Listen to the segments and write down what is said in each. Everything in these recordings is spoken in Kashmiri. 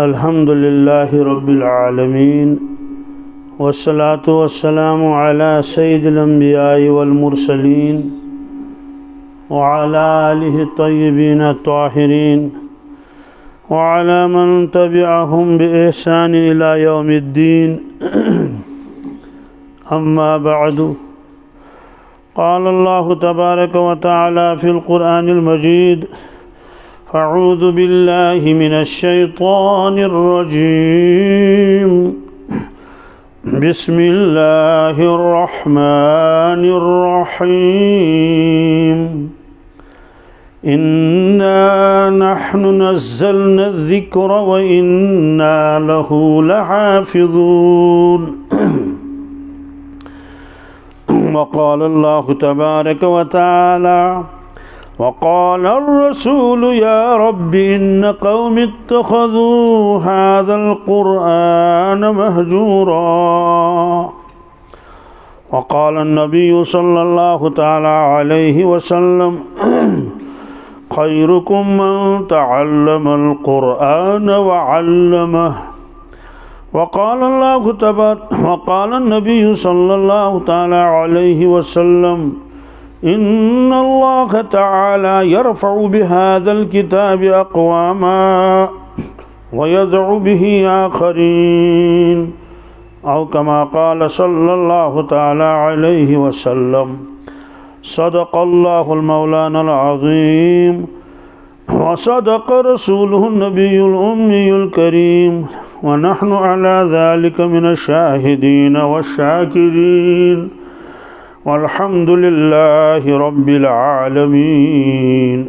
अल्हम्दुलिल्लाहि रब्बिल आलमीन वस्सलातु वस्सलामु अला सय्यिदिल अंबियाइ वल मुरसलीन व अला आलिहि तय्यिबीन ताहिरीन व अला मन तबिअहुम बि ihसान इला यौमिद्दीन अम्मा बअदु क़ाल अल्लाहु तबारक व तआला फ़िल क़ुरआनिल मजीद फ़अऊज़ु बिल्लाहि मिनश शैतानिर रजीम बिस्मिल्लाहिर रहमानिर रहीम इन्ना नहनु नज़्ज़लना ज़िक्र व इन्ना लहू लहाफ़िज़ून वक़ाल अल्लाहु तबारक व तआला वक़ाल अर्रसूल या रब्बि इन्न क़ौमि इत्तख़ज़ू हाज़ल क़ुरआन महजूरा वक़ाल अन्नबिय्यु सल्लल्लाहु तआला अलैहि वसल्लम ख़ैरुकुम मन तअल्लमल क़ुरआन व अल्लमह वक़ाल अन्नबिय्यु सल्लल्लाहु तआला अलैहि वसल्लम इन्नल्लाह तआला यरफ़उ बिहाज़ल किताबि अक़वामा व यज़उ बिही आख़रीन औ कमा क़ाल सल्लल्लाहु तआला अलैहि वसल्लम सदक़ल्लाहुल मौलानाल अज़ीम व सदक़ रसूलुहुन नबियुल उम्मियुल करीम व नहनु अला ज़ालिका मिनश शाहिदीन वश्शाकिरीन वल्हम्दुलिल्लाहि रब्बिल आलमीन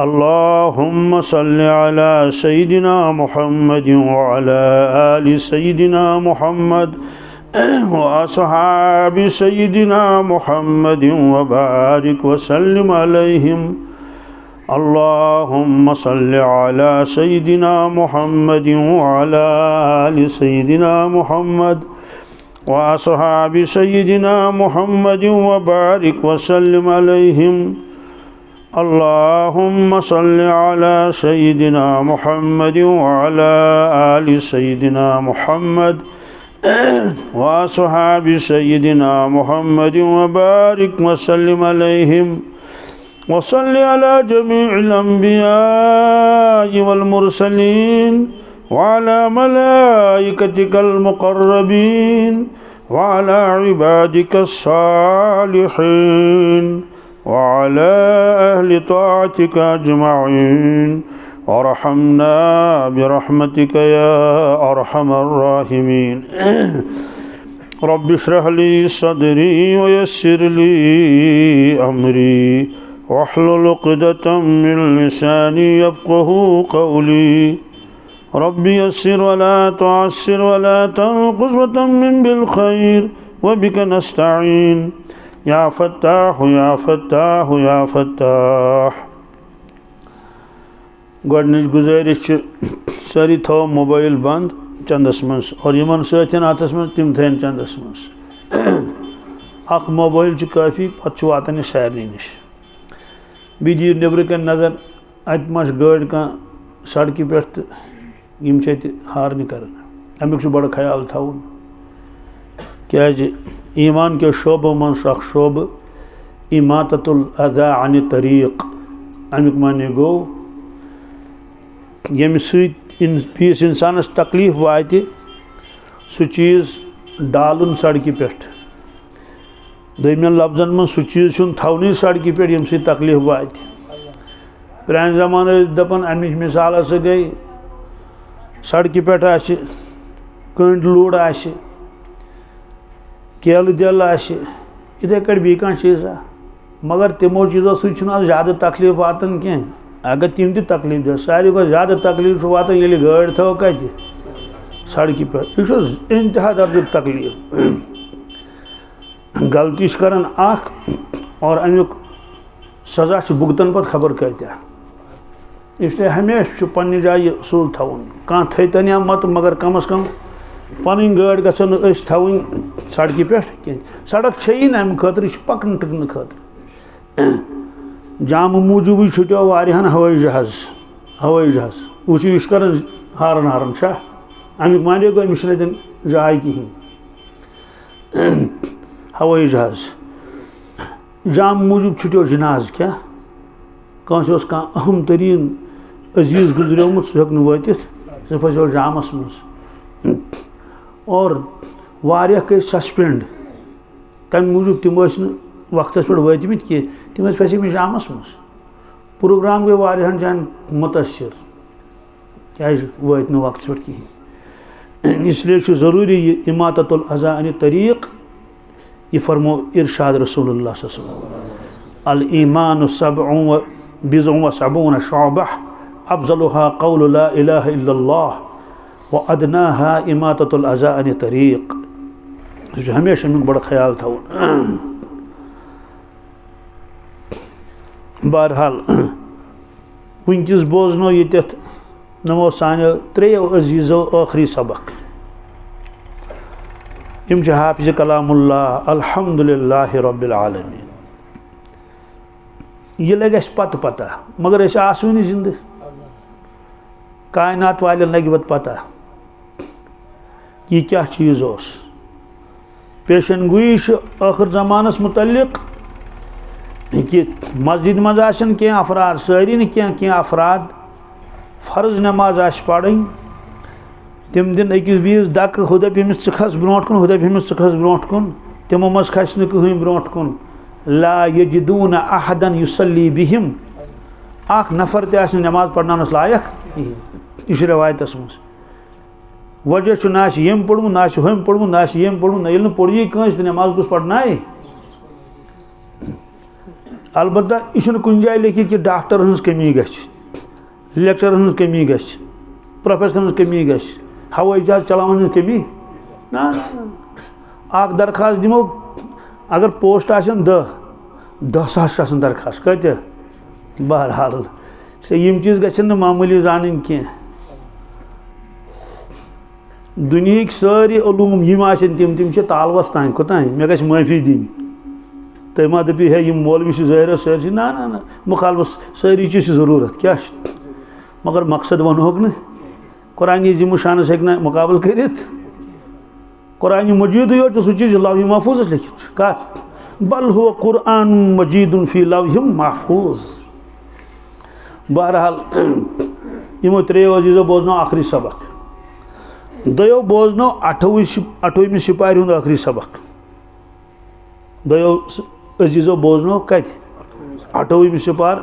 अल्लाहुम्मा सल्लि अला सय्यिदिना मुहम्मदिन व अला आलि सय्यिदिना मुहम्मद व अस्हाबि सय्यिदिना मुहम्मदिन व बारिक व सल्लिम अलैहिम अल्लाहुम्मा सल्लि अला सय्यिदिना मुहम्मदिन व अला आलि सय्यिदिना मुहम्मद व अस्हाबि सय्यिदिना मुहम्मदिन व बारिक व सल्लिम अलैहिम अल्लाहुम्मा सल्लि अला सय्यिदिना मुहम्मदिन व अला आलि सय्यिदिना मुहम्मद व अस्हाबि सय्यिदिना मुहम्मदिन व बारिक व सल्लिम अलैहिम व सल्लि अला जमीइल अंबियाइ वल मुरसलीन व अला मलाइकतिकल मुक़र्रबीन व अला इबादिकस सालिहीन व अला अहलि ताअतिका अजमईन वरहमना बिरहमतिका या अरहमर राहिमीन रब्बि इश्रह ली सदरी व यस्सिर ली अमरी वहलुल उक़दतम मिन लिसानी यफ़क़हू क़ौली रब्बि यस्सिर वला तुअस्सिर वला तनक़ुस व तम्मिम बिल खैर व बिका नस्तईन या फ़त्ताह या फ़त्ताह या फ़त्ताह। गोडनिच गुजारिश सारी थो मोबाइल बंद चंदस मज और यमन सतन अतस मज तिम थन चंदस मज अख मोबाइल काफ़ी पत् वातान यह सारे नश बी दियो नबर कन नज़र अत मा गाड़ कह सड़क पे यम हार्न कर अमुक बड़ ख्याल थवन क्या ईमान के शोबों मन शोब इमाततुल अज़ा अन तरीक़ अमुक माने गो यम सीस इंसानस तकलीफ वात सह चीज़ डालन सड़क पे दोमिन लफ्जन मन सह चीज़ थवन सड़क पे यम तकलीफ वात प्रान ज़मान दपान अमिच मिसाल हसा गई सड़क पे कंड लूड़ केल दिल इथे कट बी कह चीज़ा मगर तमो चीज़ों सह ज़्यादा तकलीफ वातान कह अगर तम तकलीफ दे सारे को ज़्यादा तकलीफ वातान ये गाड़ थो कत सड़क पे यह इंतहा दर्जुक तकलीफ गलती करान और अमुक सज़ा भुगतन पे खबर कत्या इसलिए हमेशा पन्नी जाए असूल थवन कह थन या मत मगर कम अज़ कम पन गाड़ गन थवन सड़क पे कह सड़क ही ना अमि खतर पकन टकन खतर जाम मूजूब छुट्यो वारियान हवाई जहाज वो इस कर हारन हारन शाह अमिक माने गो अमिस दिन जाय कहीं हवाई जहाज जाम मूजूब छुट्यो जनाज क्या कंस अहम तरीन अजीज गुजरियोमुत सह हेक वातित सह फसो जामस मज और वारिया गई सस्पेंड तम मूजूब तम वक्त पे वतमित कह तम फसे जामस मज प्रोग्राम गई वारियान जान मुतासर क्या वत वक्त पे कहें इसलिए ज़रूरी ये इमाततुल अज़ा अन तरीक़ ये फरमो इरशाद रसूलुल्लाह सल्लल्लाहु अलैहि वसल्लम अल ईमान सबअ बिज़अ व सबऊन शुअबह अफ़ज़लुहा क़ौलु ला इलाहा इल्लल्लाह व अदनाहा इमाततुल अज़ा अन तरीक़ हमेशा में बड़ा ख्याल था बहरहाल वनकिस बोजनो ये नमो सानो त्रेयो अजीज़ो आखिरी सबक इम हाफिज कलामुल्लाह अल्हम्दुलिल्लाह रब्बिल आलमीन ये लगे पत पता मगर ऐसे आसवनी जिंद कायनात वाले लगे पता कि क्या चीज़ उस पेशन गोई आखिर ज़मानस मुतल्लिक कि मस्जिद मज आसन क्या अफराद सारी न क्या अफराद फ़र्ज नमाज आश पढ़न तम दिन अकिस बीस दक हुदप अमिस खस ब्रोट कुन हुदप अमिस खस ब्रोट कुन तमो मज खस न कहीं ब्रोट कुन ला यजिदून अहदन युसल्ली बिहिम अख नफर त नमाज पढ़नानस लायक यह रवायतस मज वजह ना यम पढ़मुत ना हम पढ़मुत ना यम पढ़मुत ये पढ़ी कंस तो नमाज कुछ पढ़नाए अलबत्ता यह कुन जाए लिखित कि डॉक्टर हज कमी गछ लेक्चर हज कमी गछ प्रोफेसर हज कमी गछ हवाई जहाज चलावन हज कमी ना अख दरखास्त दिमो अगर पोस्ट आसन 10,000 दरखास्त कत बहरहाल यम चीज़ गन मामूली जान कह दुनिया सारी उलूम यम तम तालवस तान कोतान मे गछ माफी दिन तुम मा दपी है यम मौलवी ज़ाहिर सारी ना ना ना मुखालफस सारी चीज़ ज़रूरत क्या मगर मकसद वनोक न कुरान जिम शान हेक मुकाबल कर कुरान मजीद यो सह चीज़ लौह महफूज लिखित कत बल हुव कुरान मजीद फी लौह महफूज बहरहाल यमो त्रेयो अजीज़ो बोजनो आखिरी सबक दो बोजनो 28वीं सिपाही हूँ आखिरी सबक दो अजीज़ो बोजनो कत 28वीं सिपार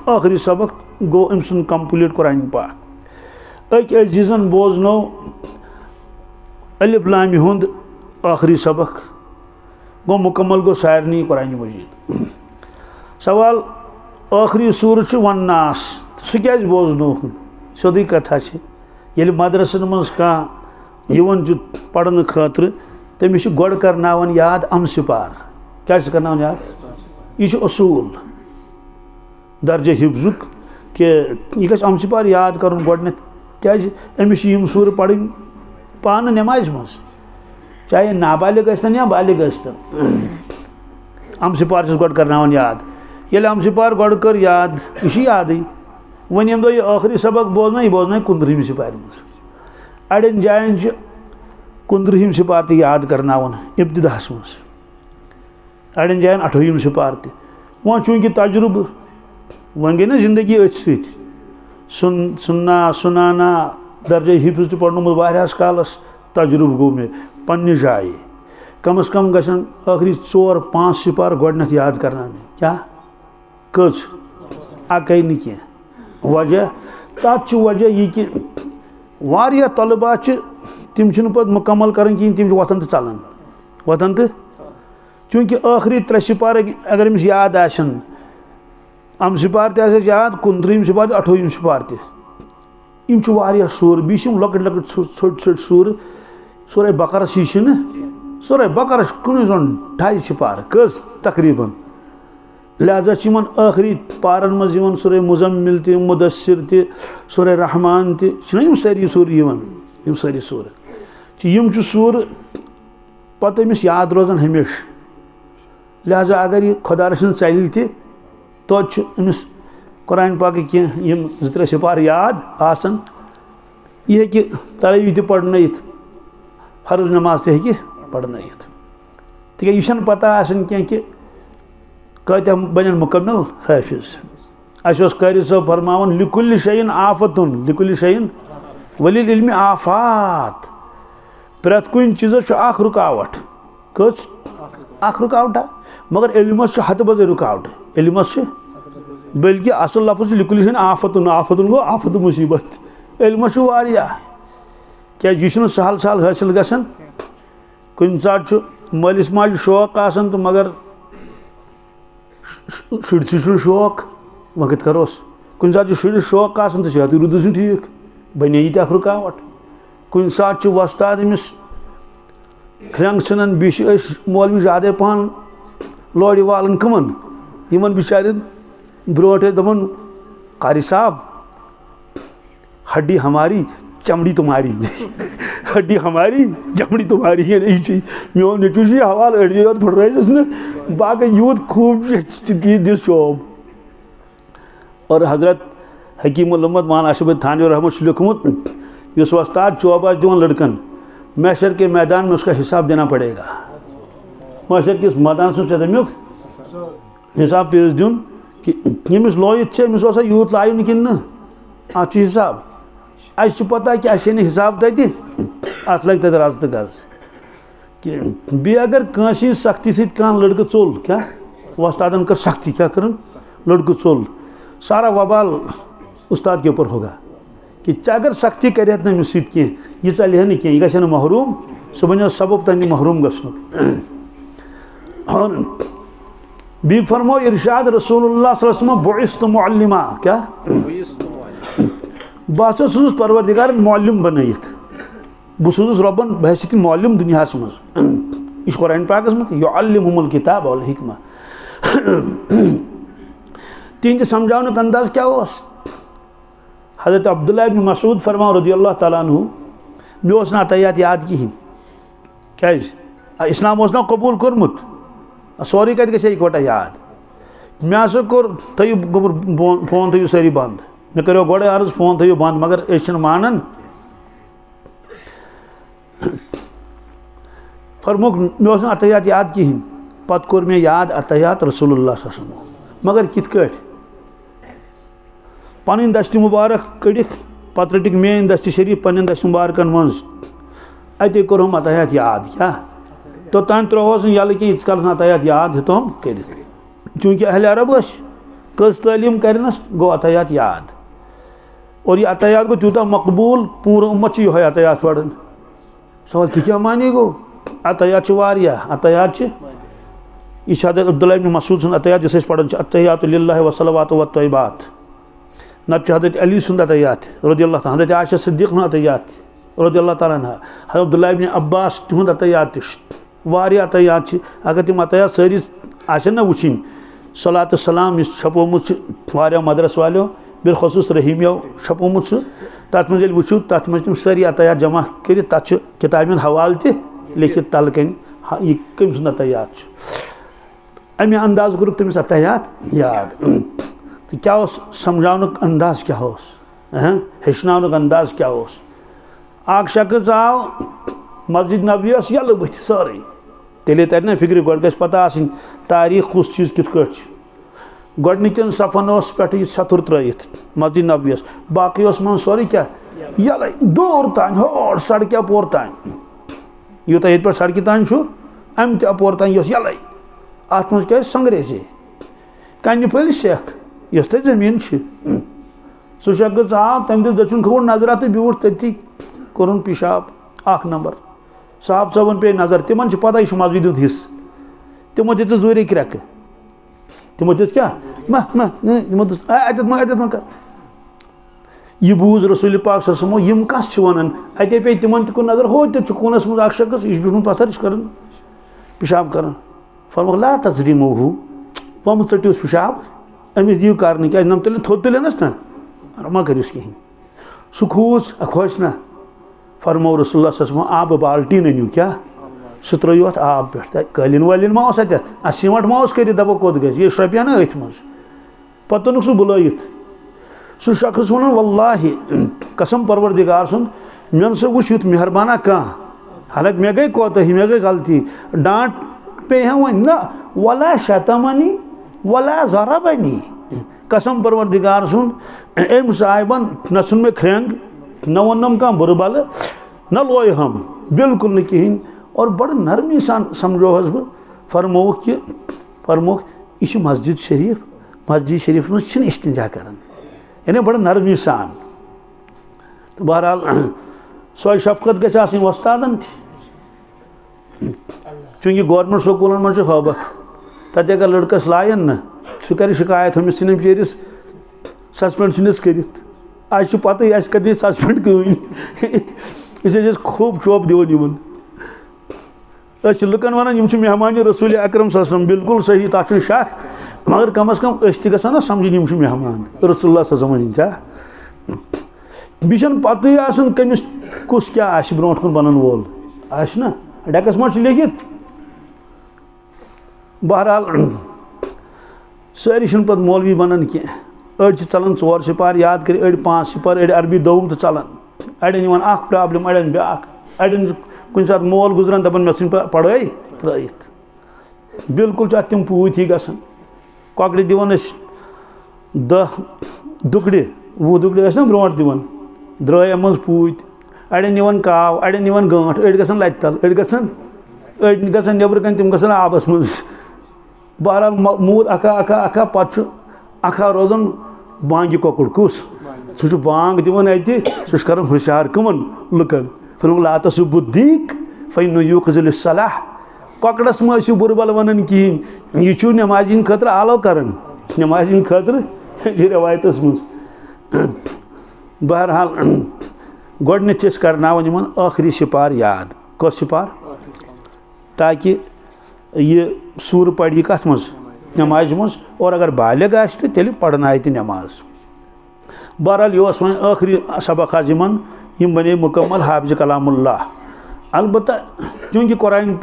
आखिरी सबक गो अम सुन कंप्लीट कुरान पाक अक अजीज़न बोजनो अलिफ लाम हुंद आखिरी सबक गो मुकम्मल गो सारनी कुरान मजीद सवाल आखिरी सूर वन्नास सह क्या बोजनो सोदी कथा ये मदरसन मज कहान पढ़ने खतर तमिस गोड़ करनावन याद अम सिपार क्या करनावन याद यह असूल दर्जे हिफ्जुक कि यह गस अम सिपार याद कर गोडन क्या अमिस यम सूर पढ़ पान नमाज मज चाहे नाबालिग गस्तन या बालिग गस्तन अम सिपार गोड़ करनावन याद ये अम सिपार गोड़ कर याद यह याद वन यम दो आखिरी सबक बोजना यह बोजना 15वीं सिपार मज अड़न जायन 15वीं सिपार त याद करनावन इब्तिदाहस मज अड़न जायन 28वीं सिपार त वो चूँकि तजुर्ब वन गई ना जिंदगी अथ सुनना सुनाना दर्जे हिफ्ज पढ़नमुत वारियास कालस तजुर्ब गो मे पन्ने जाए कम अज़ कम गसन आखिरी 4-5 सिपार गोडनथ याद करना क्या कज अकई न कह वजह तथ वजह यह कि वारिया तलबा तम पे मुकम्मल कर तम वतन तो चलान वतन तो चूँकि आखिरी 3 सिपार अगर अमिस याद आसन अम सिपार तस याद 15वीं सिपार 28वीं सिपार तम सूर बीस लकट लकट छोट छोट सूर सूर बकरस यह सूर बकरस कुन 2.5 सिपार कस तकरीबन लिहाजा आखिरी पारन मज सूर मुजम्मिल त मुदस्सिर त सूर रहमान तम सारी सूर यम सारी सूर यम सूर पत अमिस याद रोजान हमेश लिहाजा अगर यह खुदा रसन चल तमिस कुरान पाक कह 2-3 सिपार याद आसन यह कि तरावी तह पढ़न फर्ज नमाज तह पढ़न तिक यह पता आसन कि कत्या बन मुकम्मल हाफिज अस कारी साहब फरमान लिकुल्लि शैइन आफतुन लिकुल्लि शैइन वलिल इल्मि आफात प्रत कुन चीज़ रुकावट कस रुकावटा मगर इल्मस हद बज रुकावट इल्मस बल्कि असल लफ्ज़ लिकुल्लि शैइन आफतुन आफतुन गो आफत मुसीबत इल्मस क्या यह सहल सहल हासिल गसन कुन सात मालिस माज शौक आसन तो मगर शुर शौक वह कत करोस कुन सात शुर शौक आसन तो सेहत रुदस ठीक बने यह रुकावट कुन सात वस्ताद अमिस ख्रंग सन बीस मौलवी ज़्यादा पहन लौड़ वालन कमन इन बिचार ब्रो दपन कारी साहब हड्डी हमारी चमड़ी तुम्हारी हड्डी हमारी चमड़ी तुम्हारी मोन नेचु हवाल अड़े योत फुटराइस न बाकी यूत खूब दिस शोब और हजरत हकीम उल-उम्मत मान आशिफ थानी रहमत लिखमुत इस वस्ताद चौबाज दिवान लड़कन मैशर के मैदान में उसका हिसाब देना पड़ेगा मैशर के मैदान से तमिक हिसाब पेश दिन कि यमिस लोयत अमिस यूत लायन कि अत हिसाब अस पता कि अस हिसाब तथि अत लग तथ रज तो गज कि बे अगर कंसी सख्ती सत लड़कं चोल क्या वस्तादन कर सख्ती क्या कर लड़कं चोल सारा वबाल उस्ताद के ऊपर होगा कि अगर सख्ती कर अमिस सत यह चल न कह यह गह महरूम सह बनो सबब तम महरूम गसन और बी फरमो इरशाद रसूलुल्लाह सल्लल्लाहु अलैहि वसल्लम बुइस्तु मुअल्लिमा क्या बह सोस परवरदिगार मौलम बनत बह सोस रबन बहसित मौलम दुनिया मज यह कुरान पाकस मज युअल्लिमुहुमुल किताब वल हिकमा तिहद समझाने अंदाज क्या हज़रत अब्दुल्लाह इब्न मसूद फरमान रज़ियल्लाहु तआला अन्हु मे ना अतयात याद कहें क्या इस्लाम ना कबूल कर्मुत सोरी कत गई इकवटा याद मे हसा कोर थो गोबर फोन थो सारी बंद मे करो गोड़े अर्ज फोन थो बंद मगर अ मानन फरमुक मे ना अतयात याद कहें पत कोर मे याद अतयात रसूलुल्लाह सल्लल्लाहु अलैहि वसल्लम मगर कित कट पन दस्त मुबारक कड़िक पत रटिक मेन दस्त शरीफ पन्न दस्त मुबारकन मज अत कोर हम अतयात याद क्या तो तान त्रोहस यल कि इस कल अतयात याद हेतम कर चूँकि अहल अरब कस तालीम करनस गो अतयात याद और यह अतयात गो तूता मकबूल पूरा उम्मत यह अतयात पढ़न सवाल थी क्या मानी गो अतयात अतयात यह अब्दुल्लाह इब्न मसूद सुन अतयात जिस पढ़न अतयात लिल्लाहि व सलवातु व तय्यबात नत हज़रत अली सुंद अतयात रज़ियल्लाहु ताला हज़रत आयशा सिद्दीक़ अतयात रज़ियल्लाहु ताला अन्हा हज़रत अब्दुल्लाह इब्न अब्बास तुंद अतयात वारिया अतयात अगर तिम अतयात सारी आसन ना वुचिन सलात सलाम छपोमुत वारिया मदरस वालों बिलखसूस रहीमियों छपोमुत तथ मज वो तथ मज तुम सारी अतयात जमा कर तथ किताब हवाल तह लिखित तल कन यह कम सुंद अतयात अमे अंदाज कोरुक तमिस अतयात याद तो क्या समझानुक अंदाज क्या हेचनानुक अंदाज क्या आक शख्स आव मस्जिद नबी यल बथ सारे तेले तर ना फिक्र गो पता आन तारीख कुछ चीज़ कित गडनिकन सफन पे छतुर त्रित मस्जिद नबी बाकी मन सोरे क्या यल दूर तान हर सड़क अपोर तान यूत ये पे सड़क तान अम तपोर तान यल अत मज क्या संग्रेजे कन फल सेख यस तक जमीन सह शख्स आव तम दिस दचुन खोड़ नजरा तो ब्यूठ तथी कोर पेशाब अख नंबर साहब सबन पे नजर तिमन पता यह मस्जिद हिस्स तमो दिस दूर क्रक तमो दिस क्या अत कर यह बूझ रसूल पाक सल्लल्लाहु अलैहि वसल्लम यम कस वन अते पे तिमन तुन नजर हो कोनस मज शख्स यह बिहन पत्थर कर पेशाब कर फरमोक ला तजरीमुहु वम चटिस पेशाब अमिस दिव कर क्या नम तुल थोद तुलनस ना मा करिस कहें सह खूस खोच ना फरमो रसूलुल्लाह सल्लल्लाहु अलैहि वसल्लम आब बाल्टीन अनु क्या सह त्रो अत आब पे कलिन वलिन मा अत सीमट मा कर दपो कोत गो यह श्रपिया ना अथ मज पे तुनुक सह बुलत सह शख्स वन वल्लाहि कसम परवरदिगार सुन मे सह वुच युथ मेहरबाना कह हालांकि मे गई कोताही मे गई गलती डांट पे हैं वन ना वला शतमनी वला ज़रबनी कसम परवरदिगार सुन एम साहिबन न सुन में खेंग न वनम कह बुर बल न लोय हम बिल्कुल न कहें और बड़ नरमी सान समझोहस बह फरमोक यह मस्जिद शरीफ में इस्तिंजा कर यानी बड़ नरमी सान तो बहरहाल सो शफकत गई वस्तादन चूंकि गवर्नमेंट स्कूल मज हबत तत अगर लड़कस लायन न सह कर शिकायत हमिस इन बिचारिस सस्पेंड सिनिस कर आज पता कर सस्पेंड कहें खूब चोप दिवन लुकन वन मेहमान रसूल अकरम सल्लल्लाहु बिल्कुल सही तक शक मगर कम अज़ कम गना समझन मेहमान रसूलुल्लाह सल्लल्लाहु अलैहि पत कमिस कुस क्या ब्रो कुन बनन वोल ना डेकस मज लिखित बहरहाल सारी पे मौलवी बनन कह अड़ चलान 4 सिपार याद कर अड़ 5 सिपार अड़ अरबी दोम तो चलान अड़न प्रॉब्लम अड़न ब्या अड़न कुछ सात मोल गुजरान दपान मे पढ़ाई त्रत बिल्कुल तम पूत ही गसान ककड़ दिवान 10 दुकड़े 20 दुकड़े ना ब्रो दिवान द्राय मज पूत अड़न निवान काव अड़न निवान गांठ अड़ गसान लत तल अड़ गसान नबर कन तम गसान आबस मज बहरहाल मूद अखा पत् अखा रोजान बांग ककुड़ कुस सह बांग दिवान अति सह कर हुशार कमन लुकन फिर ला तसु बुद्धिक फ़ैन युखजिल सलाह ककड़स मो बुरबल वन कहें यह नमाजिन खतर आलो कर नमाजिन खतर रवायतस मज बहरहाल गोडनथ करनावन आखिरी सिपार याद कस सिपार ताकि यह सूर पढ़ यह कत मज नमाज मज और अगर बालिग आए तेल पढ़ना नमाज बहरहाल यह वन आखिरी सबक यम बने मुकम्मल हाफिज कलामुल्लाह अलबत्ता चूँकि कुरान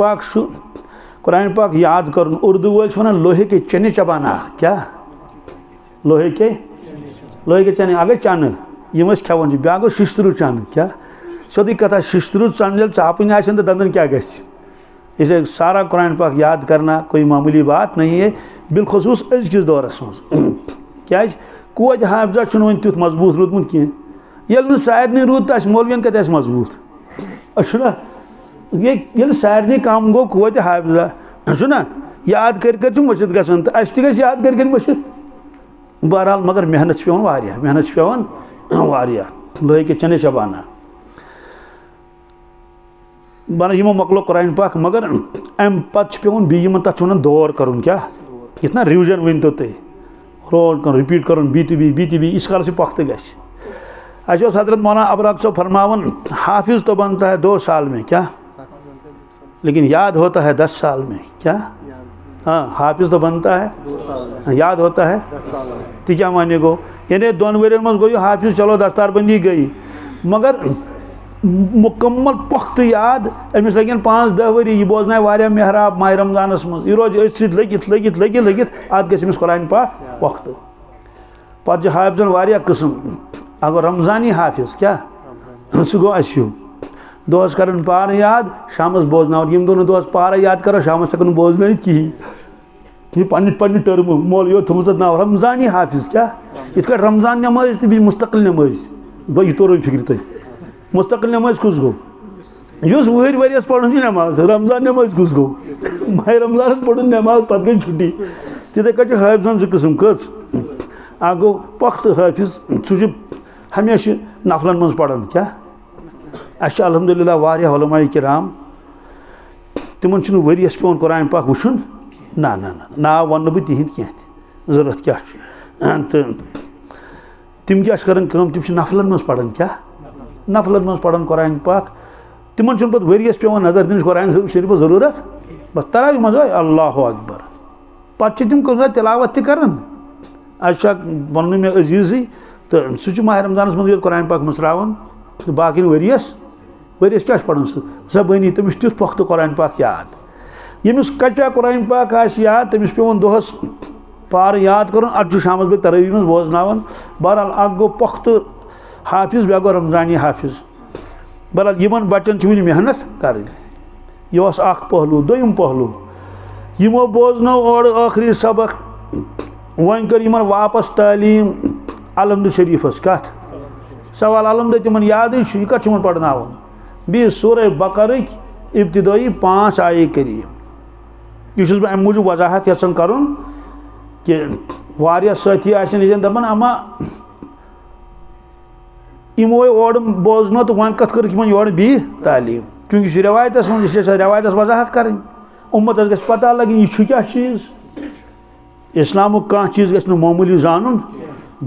पाक याद कर उर्दू वाल वन लोहे के चने चबाना क्या लोहे के चने अगर चन यम खेवान ब्या गो शिश्तरू चन क्या सोदी कथा शिश्तरू चन जब चापन आ तो दंदन क्या गस इसे सारा कुरान पाक याद करना कोई मामूली बात नहीं है बिलखसूस अजकिस दौरस मज क्या कोद हाफजा वन तुथ मजबूत रूदमुत कह ये सारे रूद तो मौलवियन कत मजबूत ना ये सारे कम गो कोद हाफजा ना याद कर मशिद गसान तो अस तक याद कर मशिद बहरहाल मगर मेहनत पेवान लोहे के चने चबाना बना यमो मकलो कुरान पाक मगर अम पे पेवान बी तथ वन दौर कर क्या कितना रिविजन वन तो तुम रोज कर रिपीट कर बी इस काल से पख्त गस हजरत मौलाना अबरार साहब फरमावन हाफिज तो बनता है 2 साल में क्या लेकिन याद होता है 10 साल में क्या हाँ हाफिज तो बनता है याद होता है 10 साल में तो क्या माने गो यानी 2 वर्यन मज गो हाफिज चलो दस्तारबंदी गई मगर मुकम्मल पुख्त याद अमिस लगन 5-10 वरी यह बोजन वारिया मेहराब माह रमजानस मज यह रोज लगित अत गस कुरान पाक पुख्त पे हाफिजन वारिया किस्म अगर रमजानी हाफिज क्या सह गो अशु दोस कर पार याद शामस बोजना यम दो दोस पार याद करो शामस हेन बोजन कहें पन्न टर्म मोल यो थोस नाव रमजानी हाफिज क्या इत रमजान नमाज तो मुस्तकिल नमाज गो यह तोर फिक्र तुम मुस्तकिल नमाज कुस गो वरियस पढ़न नमाज रमजान नमाज कुस गो माह रमजान पढ़ नमाज पे गई छुट्टी तिथे कट हाफिजन 2 किस्म कच आ गो पुख्त हाफिज सह हमेशा नफलन मज पढ़न क्या अस अल्हम्दुलिल्लाह वारिया उलमा किराम तिमन वरियस पेवन कुरान पाक वुचुन ना नाव वन बह तिहिंद कह जरूरत क्या तो तिम क्या कर तिम नफलन मज पढ़न क्या नफलन मज पढ़न कुरान पाक तिमन पे वरियस पेवन नजर दिन कुरान शरीफ जरूरत बस तरावी मज अल्लाह अकबर पे तिम तिलावत तरान वन मे अजीज़ी तो सह माह रमजानस मज कुरान पाक मसरावन तो बाकी वरियस क्या पढ़न जबानी तमिस तुथ पुख्त कुरान पाक याद यमिस कचा कुरान पाक याद तमिस पेवन दोहस पार याद कर अत शाम बे तरावी मज बोजनावन बहरहाल अख गो पुख्त हाफिज बे गो रमजानी हाफिज बहरहाल यमन बच्चन वन मेहनत कर यह पहलू दोम पहलू यमो बोजनो और आखिरी सबक वन कर यमन वापस तालीम अलहमद शरीफस कत सवाल अलहमद तिमन याद यह कत पढ़नावन बी सूरह बकर इब्तिदाई 5 आये करीब यह बह अम मूजूब वजाहत यसान कर कि वारिया साथी आसन दपान अमा यमो ओर बोजनो तो वन कत कर योर बी तालीम चूंकि रवायतस मज रवायतस वजाहत कर उम्मतस गछ पता लगन यह क्या चीज़ इस्लाम कह चीज़ गछ मामूली जानन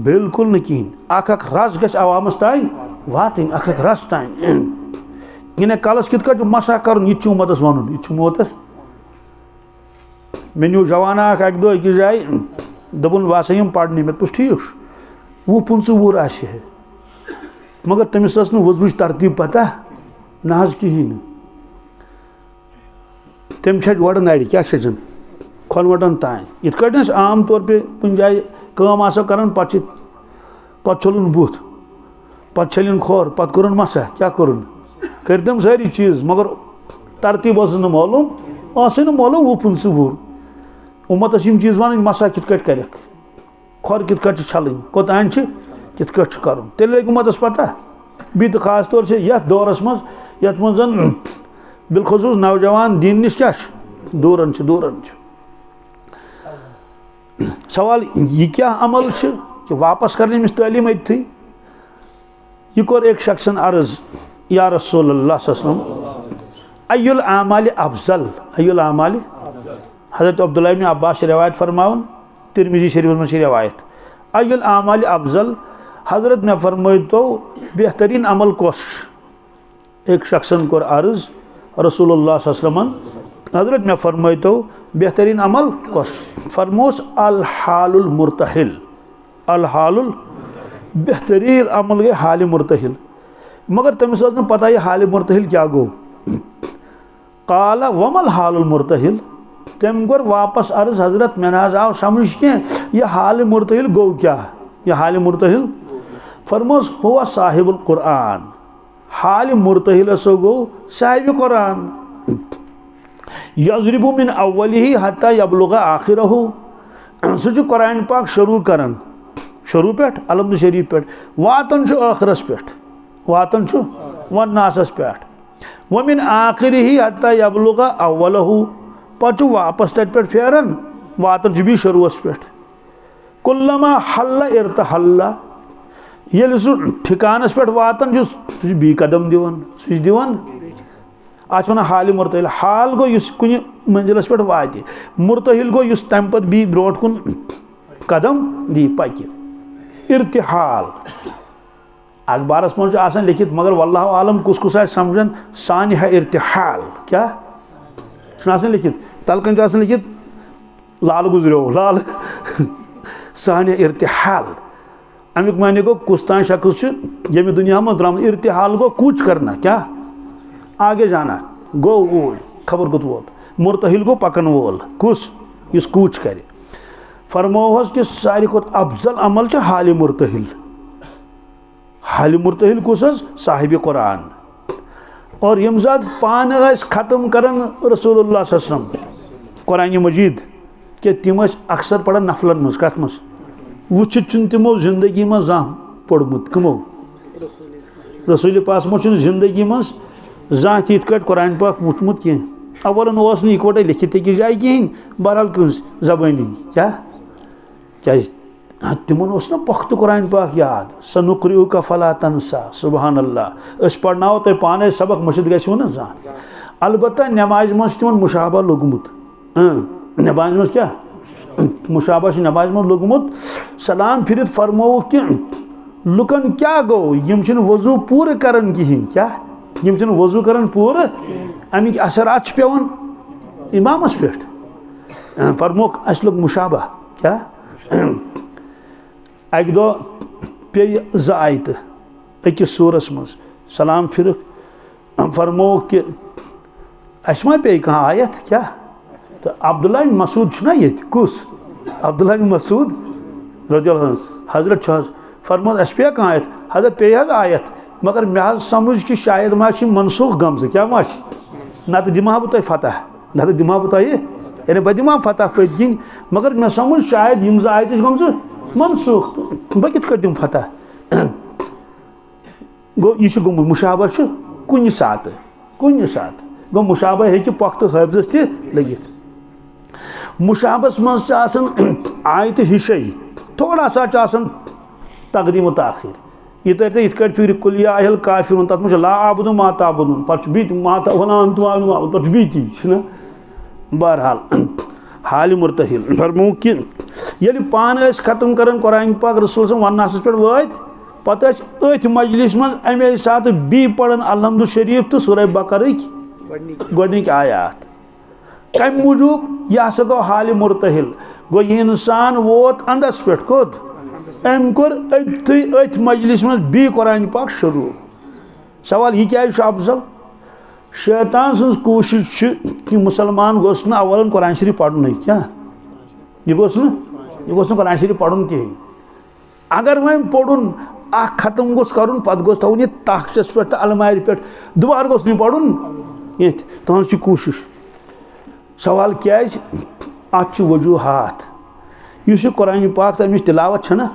बिल्कुल न कहें अख रस गछ अवामस तान वातन अख रस तान इन कलस कित मसा कर यह उम्मतस वन यह मोतस मे न्यू जवाना अक दो अकिस जाए दोपन बह यम पढ़ने मे पुछ ठीक 20-25 वुहर आसि है मगर तमिस वजुच तरतीब पता ना कहें तम गोड़ नड़ क्या खोनवटन तान इत आम तौर पे कुछ जाए कम कर पे छुलन बुथ पे छलिन खोर पे कोरन मसा क्या कोरन कर तम सारी चीज़ मगर तरतीब मालूम मालूम 20-25 वुहर उम्मतस यम चीज़ वन मसा कित कर खोर कित छलन कोतान कित कर तेल लग उम्मतस पता बी तो खास तौर से यथ दौरस मज यथ मज बिलखसूस नौजवान दीन निश क्या दूरन सवाल यह क्या अमल कि वापस करने मिस तालीम अथी यह कोर एक शख्सन अर्ज या रसूलुल्लाह सल्लल्लाहु अलैहि वसल्लम अय्युल आमाल अफजल अय्युल आमाल हज़रत अब्दुल्लाह इब्न अब्बास रिवायत फरमावन तिरमिज़ी शरीफ में रिवायत अय्युल आमाल अफजल हज़रत ने फरमाई तो बेहतरीन अमल कोस एक शख्सन कोर अर्ज रसूलुल्लाह सल्लल्लाहु अलैहि वसल्लम हज़रत ने फरमाई तो बेहतरीन अमल कोस फरमोस अल हालुल मुर्तहिल अल हालुल बेहतरीन अमल गए हाल मुर्तहिल मगर तमिस न पता यह हाल मुर्तहिल क्या गो काला वमल हालुल मुर्तहिल तम कर वापस अर्ज हजरत मे ना आव समझ कह यह हाल मुर्तहिल गो क्या यह हाल मुर्तहिल फरमोस हुआ साहिबुल कुरान हाल मुर्तहिल सो गो साहिब कुरान यज़रिबु मिन अव्वलिही हत्ता यबलुगा आखिरहु सह कुरान पाक शुरू करन शुरू पे अलहमद शरीफ पे वातन आखिरस पे वातन वन्नासस पे वमिन आखिरही हत्ता यबलुगा अव्वलहु पे वापस तत पे फेरन वातन भी शुरुअस पे कुल्लमा हल्ला इर्तहल्ला ये सह ठिकानस पे वातन सह बी कदम दिवन सह दिवन आज वन हाल मुर्तहिल हाल गो कुन मंजिलस पे वात मुर्तहिल गो तम पे बी ब्रोट कुन कदम दी पक इर्तिहाल अखबारस मज लिखित मगर वल्लाहु आलम कुस समझन सान है इर्तिहाल क्या लिखित तलकन लिखित लाल गुजरो लाल सान इर्तिहाल अमुक माने गो कुछ तान शख्स ये दुनिया में द्राम इर्तिहाल गो कूच करना क्या आगे जाना गो वो खबर गुत वोत मुर्तहिल गो पकन वोल कुस इस कूच करे फरमोहस कि सारी खुद अफजल अमल हाल मुर्तहिल कुस साहिब कुरान और यम सात पान ख़त्म करन रसूलुल्लाह सल्लल्लाहु अलैहि वसल्लम कुरान मजीद कि तिम अक्सर पढ़न नफलन मज कत मज वुचित तिमो जिंदगी मज जा पढ़मुत कमो रसूल पास मो जिंदगी मज जा इत कुरान पाक वुचमुत कह अवलन इकवटे लिखित कि जाए कहें बहरहाल कस जबानी क्या क्या तिमन ना पुख्त कुरान पाक याद सनुक्रियु का फला तनसा सुबहान अल्लाह पढ़नाओ तुम पाने सबक मशिद गो ना जा अलबत्ता नमाज मज तिमन मुशाबा लोगमुत नमाज मज क्या मुशाबा नमाज मज लोगमुत सलाम फिर फरमो कि लुकन क्या गो यम वजू पूर करन कहें क्या यम वजू करन पूर अमिक असरात पेवन इमामस पे फरमोक अस लोग मुशाबा क्या अक दो पे आयत अकिस सूरस मज सलाम फिर फरमो कि अस मा पे कह आयत क्या तो अब्दुल्लाह बिन मसूद ये कुस अब्दुल्लाह बिन मसूद रज़ियल्लाहु अन्हु हजरत फरमान अस पे कह आयत हजरत पे आयत मगर मे समझ कि शायद मा मनसूख गमज क्या मा नत दिमा बह तुम फतह नत दिमा बह तुम यानी बह दिमा फतह पत किन मगर मे समझ शायद यम आयत गमज मनसूख बह कित दिम फतह गो यह गोमुत मुशाबह कुन सात गो मुशाबह हे पख्त हाफिजस तह लगित मुशाबस मज आयत हिशे थोड़ा सा तकदीम तखीर यह तर इत फिर कुल या अहल काफिरून तथ मे ला आबुदु मा ताबुदुन पे बीत माता वन पे बीती बहरहाल हाल मुर्तहिल फरमो कि ये पान खत्म कर कुरान पाक रसूल वनस पे वात पत अथ मजलिस मज अमे सात बी पढ़न अलहम्दु शरीफ तो सूरह बकर गोडनिक आयात कम मूजूब यह हसा गो हाल मुर्तहिल गो यह इंसान वोत अंदस पे कोत अम कोर अथ मजलिस मज बी कुरान पाक शुरू सवाल यह क्या अफजल शैतान सज कोशिश कि मुसलमान गोस न अवलन कुरान शरीफ पढ़न क्या यह गोस न कुरान शरीफ पढ़न कहें अगर वह पढ़न खत्म गोस कर पे गोस थवन यह तख्तस पे अलमारि पे दोबार गोस नहीं पढ़न ये तुज कोशिश सवाल क्या अत वजूहात इस कुरान पाक तमिच तिलावत है ना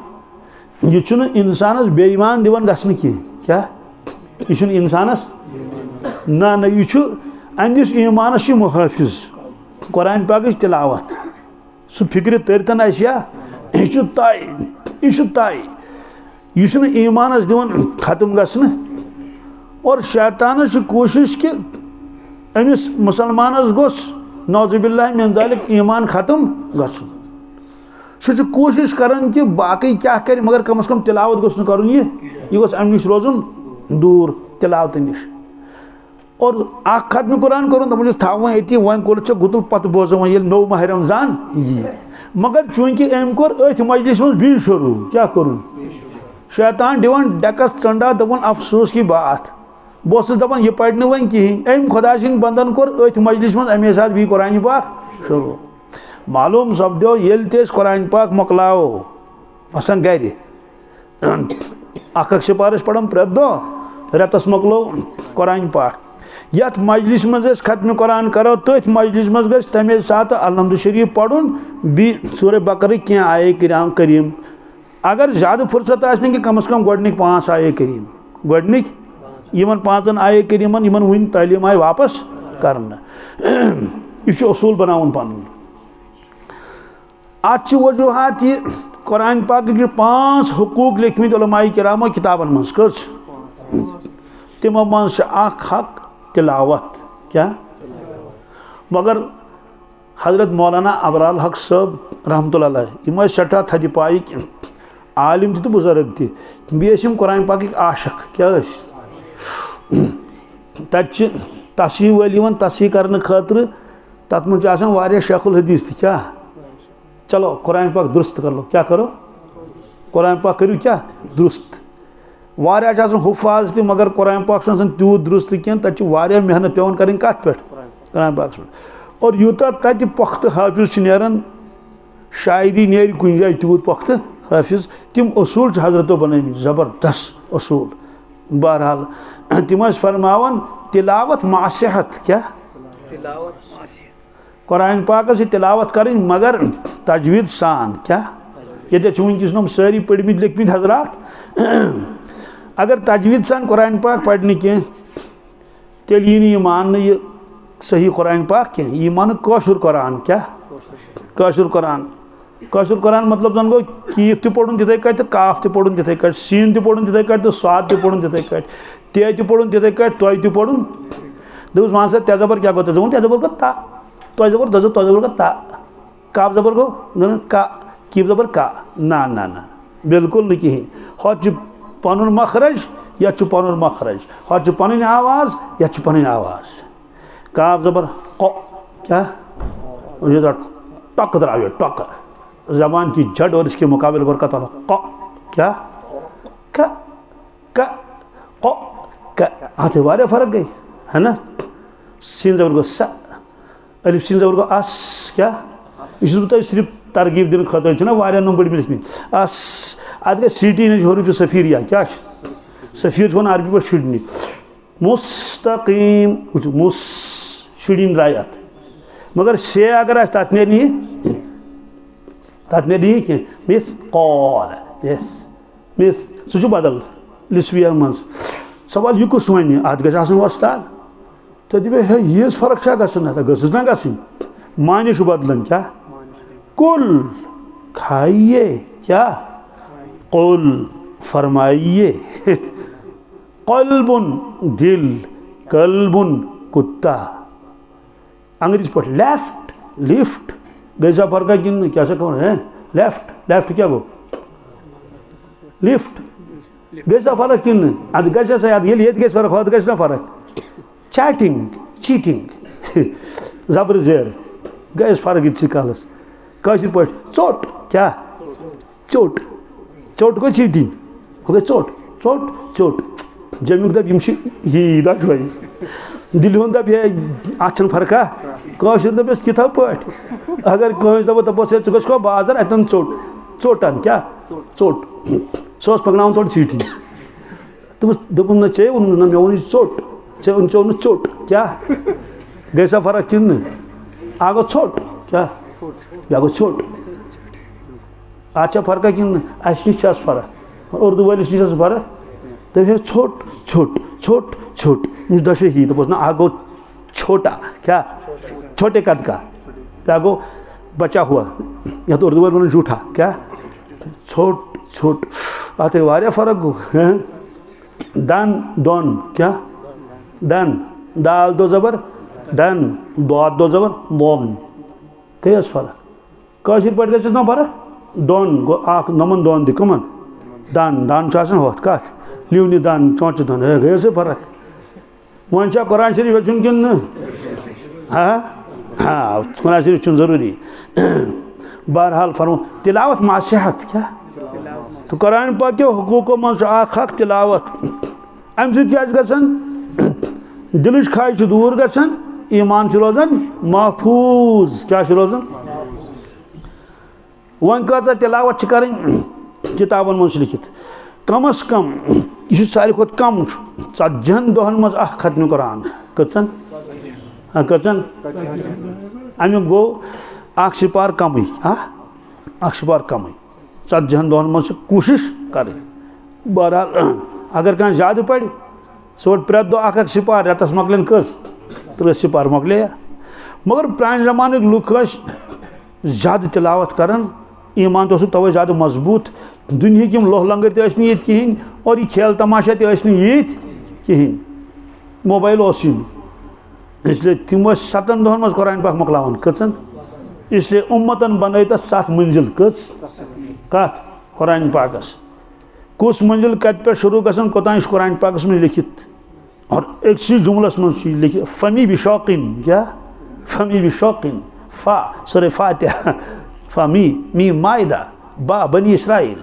यह इंसानस बेईमान दिवन गसन कह क्या यह इंसानस ना यह अमिस ईमानस मुहाफिज कुरान पाक तिलावत सह फिक्र तरतन यह तय यह ईमानस दिवन खत्म गसन और शैतानस कोशिश कि अमिस मुसलमानस गोस नौजुबिल्लाह मिन ज़ालिक ईमान खत्म गसन सह कोशिश करान कि बाकी क्या कर मगर कम अज़ कम तिलावत गोस कर यह गोस अम नश रोजन दूर तिलावत नश और खत्म कुरान कर दपन थवन ये वन कोल गुतुल पत बोज ये नौ माह रमजान यी मगर चूंकि अम कोर अथ मजलिस मज भी शुरू क्या कर शैतान दिवन डकस चंडा दपन अफसोस की बात बस दपान यह पढ़ वन कहें अम खुदा सिंद बंदन कोर अथ मजलिस मज अमे साथ भी कुरान पाक शुरू मालूम सपदो ये कुरान पाक मकलाओ असन गर अख सिपारस पढ़म प्रेत दह रेतस मकलो कुरान पाक यथ मजलिस मज खत्म कुरान करो तथ मजलिस मज गस तमे साथ अलहम्दु शरीफ पढ़न बी सूरह बकर क्या आये करीम अगर ज़्यादा फुर्सत आसने कि कम अज़ कम गोडनिक 5 आये करीम गोडनिक यमन 5 आये करीमन यमन वन तालीम आय वापस करना यह असूल बनावन पन अत वजूहात यह कुरान पाक के 5 हुकूक लिखमित उलमाए किरामो किताबन मज कस तिमो मज हक तिलावत क्या मगर हजरत मौलाना अबराल हक साहब रहमतुल्लाह अलैह यम सठा थदि पाई आलिम तो बुजुर्ग तम कुरान पाक आशक क्या तसी वल तसी कर खतर तथ मे शेखुल हदीस क्या चलो कुरान पाक दुरुस्त कर लो क्या करो कुरान पाक करो क्या दुरुस्त वारिया हुफाज त मगर कुरान पाक तूत दुरुस्त कह तक मेहनत पेवन कर कत पे कुरान पाक और यूता तत पुख्त हाफिज नेरान शायद नेर कुन जाए तूत पुख्त हाफिज तम असूल हजरतों बन जबरदस्त असूल बहरहाल तम फरमावन तिलावत मासिहत क्या कुरान पाक तिलावत कर मगर तजवीद सान क्या ये वनकस नम सारी पढ़मित लिखमित हजरात अगर तजवीद सान कुरान पाक पढ़ने कह तेल यह मान यह सही कुरान पाक कह यह मान कौशुर कुरान क्या कौशुर कुरान मतलब जन गो कीफ त पढ़न तिथे कट काफ त पढ़न तिथे कट सीन त पढ़न तिथे कट तो स्वाद त पढ़न तिथे कट ते त पढ़न तिथे कट तोय त पढ़न दोस मान से त्या जबर क्या गो तो त्या जबर को ता तोय जबर दजो तोय जबर को ता काफ जबर को न का कीफ जबर का ना ना ना बिल्कुल नहीं कहीं हज पन मखरज या पन मखरज हज पन आवाज या पन आवाज काफ जबर क क्या टक द्रावे टक जबान की झड़ और इसके मुकाबले पर कता क क्या क क क क हाथ वारे फर्क गई है ना सीन जबर को स अलिफ सीन जबर को अस क्या इस सिर्फ तरगीब दिन खतर वारिया नंबर लिखमित अत गई सीटी नश हरूफ सफ़ीरिया क्या सफ़ीर वन अरबी पे शुड़नी मुस्तकीम मुस शुड़िन राय अत मगर शे अगर तथ ने कह मिथ कौल मिथ सह बदल लिस्विया मज सवाल यह कुछ वन अत गि वस्ताद तो दे हे यीज फर्क गसन गस ना गसन माने बदलन क्या कुल खाइए क्या कुल फरमाइए कल्बुन दिल कल्बुन कुत्ता अंग्रेजी पर लेफ्ट लिफ्ट गैसा फर्क है कि क्या कौन है लेफ्ट लेफ्ट क्या गो लिफ्ट गैसा फर्क कि अद गैसा से ये गैस फर्क हो गैस ना फर्क चैटिंग चीटिंग जबर जेर गैस फर्क इतनी कालस कशिर पे चोट क्या चोट चोट गो चीटिंग हो गई चोट चोट चोट जमुक दप यी दशवाई दिल दप ये अत फर्का कशिर दपस कित पे अगर कंस दपस गो बाजार अतन चोट चोटन क्या चोट सह पकन थोड़ी चीटिंग तमस दोपन ना चे वोन ना मे वोन चोट चे वोन चोट क्या गैसा फर्क कि आ गो छोट क्या बे गो छोट अच्छा फर्क कि अस नश फर्क उर्दू वालिस नश फर्क तो है छोट छोट छोट छोट मुझ दशे ही तो ना आ गो छोटा क्या छोटे कद का क्या गो बचा हुआ या तो उर्दू वाले झूठा क्या छोट छोट आते वारिया फर्क गो डन डॉन क्या डन दाल दो जबर डन दो जबर दोन कह फर्क कशिर पे गस ना फर्क डॉन गो आख नमन डॉन दि कमन दान दान होत कत लिवनी दान चौंच दान गए से फर्क वन कुरान शरीफ कि हाँ हाँ कुरान शरीफ जरूरी बहरहाल फरमो तिलावत मासिहत क्या तो कुरान पाक के हुकूकों मज हक तिलावत अम सत दिल खाज दूर गसान ईमान रोजान महफूज क्या रोजान वन कह तिलावत कर किताबन मज लिखित कम अज कम यह सारे खुद कम 40 दोहन मज खत्म कुरान कचन कचन अमुक गो सिपार कम सिपार कम 40 दोहन मज कोशिश कर बहरहाल अगर कह ज्यादा पढ़ सह प्रे दह सिपार रेतस मकलन कस 30 सिपार मकले मगर प्रान जमान लुक ज्यादा तिलावत करान ईमान तो तवे ज्यादा मजबूत दुनिया की लोह लंगर तहन कहें और ये खेल तमाशा तहन कहें मोबाइल इसलिए तम 7 दोहन मज कुरान पाक मकलावन कचन इसलिए उम्मतन बन तथ 7 मंजिल कत कुरान पाकस कुस मंजिल कत पे शुरू गसन कोतान कुरान पाकस में लिखित और एक सी जुमलस में लिखित फमी बिशौकिन क्या फमी बिशौकिन फा सुरे फातिहा फमी मी मायदा बा बनी इसराइल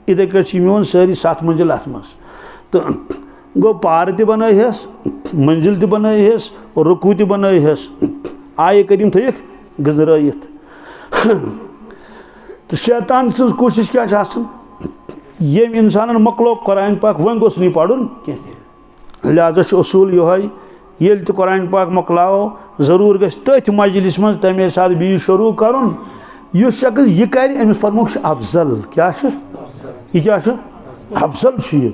इधे कर मोन सारी 7 मंजिल अत मज तो गो पार त बनस मंजिल त बनस रुकू त बनस आय करीम थक गजराइत तो शैतान सज कोशिश क्या ये इंसान मकलो कुरान पाक वन गोस नहीं पढ़ुन कह लिहाजा असूल ये तो कुरान पाक मकलाओ जरूर गस तथ मजलिस मज तमे साथ बी शुरू करुन युस शख्स यह कर अमिस फरमोक अफजल क्या यह क्या अफजल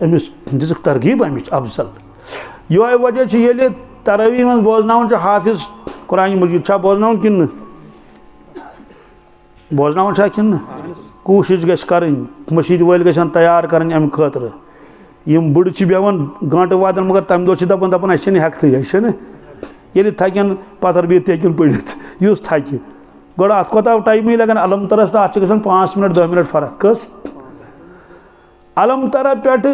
अमिस दिजुक तरगीब अमिच अफजल ये वजह ये तरावी मज बोजनावन हाफिज कुरान मजीद बोजनावन कि बोजनावन कि कोशिश गस करन मशीद वल गसन तैयार करन अम खतर यम बुड़ बेवन गंटे वादन मगर तम दो दपान दपान अस हेक्थ ये थकन पतर भी हेकिन पढ़ित युस थकि गो अत कोता टाइम लगन अलम तरस तो अत 5 मिनट 2 मिनट फर्क कस अलम तरा पे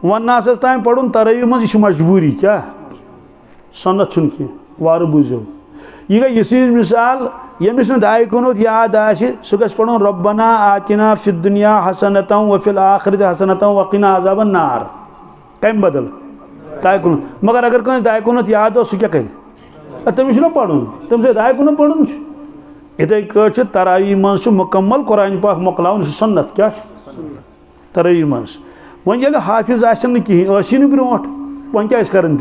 वनास तान पढ़ुन तरावी मज यह मजबूरी क्या सन्नत कह वार बूझो यह गई इस मिसाल यमिस दाय कुनुत याद सह गस पढ़ुन रब्बना आतिना फिद दुनिया हसनतम व फिल आखिरत हसनतम वक़िना अज़ाबन नार कम बदल दाय कुनुत मगर अगर कह दाय कुनुत याद हो सह क्या कर तमिस ना पढ़ुन तम से दाय कुनुत पढ़ुन इथे कट तरावी मज मुकम्मल कुरान पाक मोकलावन सुन्नत क्या तरावी मज वन ये हाफिज आसन कहीं ब्रोट वन क्या कर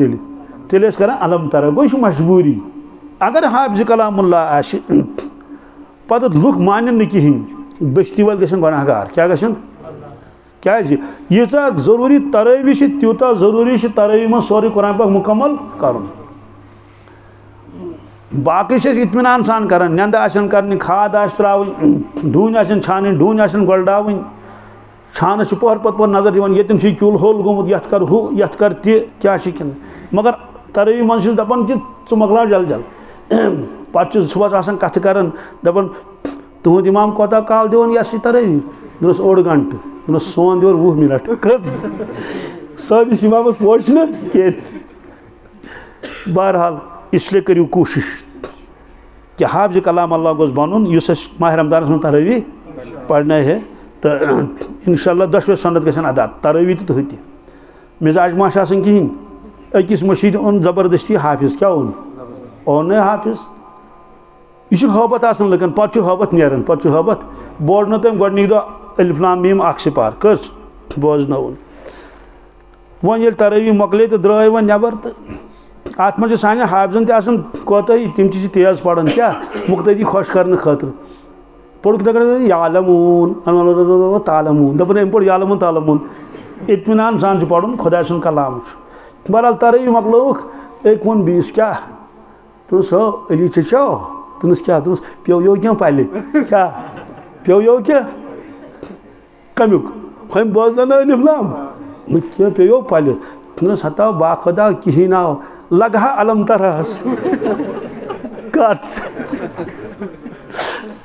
तेल कर अलम तरा गो मजबूरी अगर हाफिज कलामुल्लाह पत लुक मान कहीं बस्ती वाल गन गुनहगार क्या गन क्या यीचा जरूरी तरावी तूता जरूरी तरावी मज सोरे कुरान पाक मुकम्मल कर बाकी इत्मीनान सान कर नंद कर खाद त्रावन डून छान डून गोलडावन छान पहर पत नजर दिवान ये क्यूल होल गोमुत ये कर हु ये कर क्या मगर तरावी मज दपान कि च मकला जल जल पे सुबह कथ कर दपान तुद इमाम कोता काल दिवान ये तरावी दोस ओड गंट दोस सोन दिवान 20 मिनट सानिस इमामस पोच न बहरहाल इसलिए करियो कोशिश कि हाफिज कलाम अल्लाह गोस बनून युस माह रमदान में तरावी पढ़ना है तो इंशाल्लाह 10 सन्नत गसन अदा तरावी तो होती मिजाज माशा कहीं अकिस मशीद ओन जबरदस्ती हाफिज क्या ओन हाफिज यह हबत लकन पे हबत नेरन पे हबत बोर्न तम गोडनिक दह अलिफ लाम मीम अख सिपार कस बोजन वन ये तरावी मोकले तो द्राय वन नबर तो अत मे सान हाफिजन तोतही तम तेज पढ़ान क्या मुख्तदी खुश कर खतर पोड़ यालमून तालमून दपन अम पोड़ यालमून तालमून इत्मीनान सान पढ़न खुदा सुन कलाम बहरहाल तरावी मोकलोक एक वन बीस क्या तुस हो अली चो तुस क्या तुस प्यो क्या पल क्या प्यो क्या कमुक हम बोजन अलिफ लाम क्या प्यो पल तुस हता बाखुदा कहीं नाव लगा अलम तरहस कत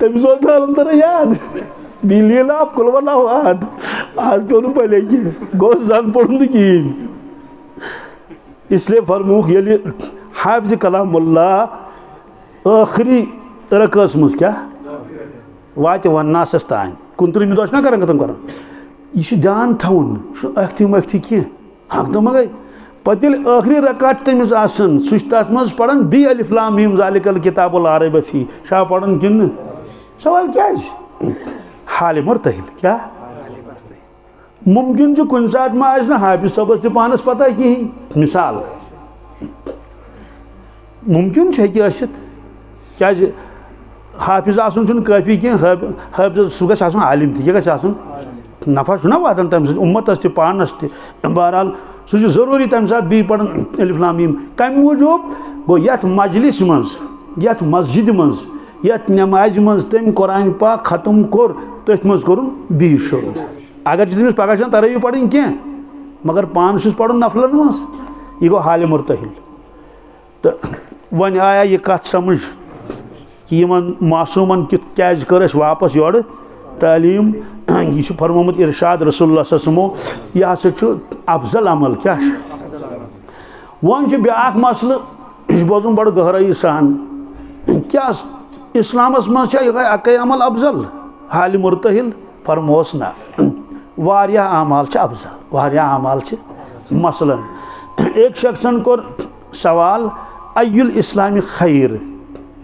तमिस अलम तरह याद बिलील आप कुलवला याद आज पे पहले गो जन पढ़ कहीं इसलिए फरमूख ये हाफिज कलामुल्लाह आखिरी रकस मज क्या वात वन्नासस तान 29 दह ना कर खत्म कर यह ध्यान थवन अख्ती मख्ती कह हक तो मगई पे आखिरी रकात तमिस तथ मज पढ़ान बी अलिफ लाम मीम ज़ालिकल किताबुल ला रैब फीह शा पढ़ान कि सवाल क्या हाल मुर्तहिल क्या मुमकिन कुन सात मा हाफिज सबस पानस पता कहीं मिसाल मुमकिन क्या हाफिज आसन काफी कह हाफिज सह गल आलिम तह नफा ना वातान तम उम्मतस पानस बहरहाल सह जरूरी तम सात बी पढ़ान अलिफ लाम मीम कम मूजूब गो यथ मजलिस मज यथ मस्जिद मज यथ नमाज मज तम कुरान पाक खत्म कोर तथ मज कोरुन बी शुरू अगर तमिस पगह तरावी पढ़न कह मगर पान पढ़न नफलन मज यह गो हाल मुर्तहिल तो वन आया यह कथ समझ कि मासूमन क्या कर वापस योर तालीम यह फरमोमुत इरशाद रसूलुल्लाह सल्लल्लाहु अलैहि वसल्लम यह हसा अफजल अमल क्या वन ब्या मसल यह बोजन बड़ गहराई सान क्या इस्लामस मज अकै अमल अफजल हाल मुर्तहिल फरमोस ना वारिया आमाल अफजल वारिया आमाल मसलन एक शख्सन कोर सवाल अयुल इस्लामी खैर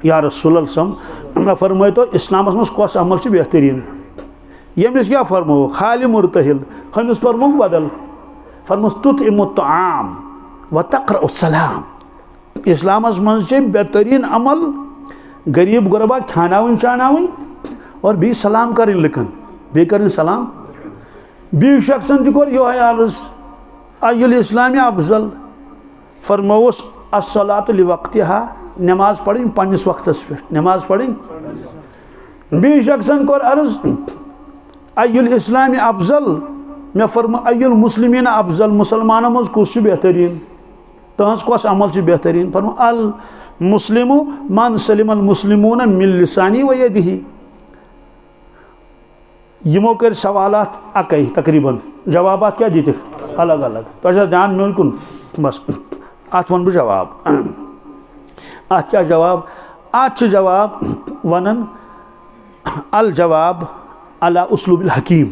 या रसूलुल्लाह मैं फरमाए तो इस्लामस मज कस अमल बेहतरीन यमिस क्या फरमो हाल मुर्तहिल हमिस फरमो बदल फरमोस तुतइमुत आम व तक़रउस्सलाम इस्लामस मज बेहतरीन अमल गरीब गुरबा खानावन चानावन और भी सलाम कर लुकन बे कर सलाम बी शख्सन कोर यो अर्ज अयुल इस्लामी अफजल फरमोस अस्सलातु लिवक्तिहा नमाज पढ़ी पन्निस वक्तस पे नमाज पढ़ी बी शख्सन कोर अर्ज अयुल इस्लामी अफजल मे फरमा अयुल मुस्लिमीन अफजल मुसलमानों मज कुछ बेहतरीन तहस कस अमल बेहतरीन फरमा अल मुस्लिमु मन सलिम अल मुस्लिमून मिन लिसानी व यदिही यमो कर सवालात अकै तकरीबन जवाबात क्या दीते अलग अलग तो ध्यान मे कुन बस अत वन जवाब अत क्या जवाब अत जवाब वनन अल जवाब अला उसलूबिल हकीम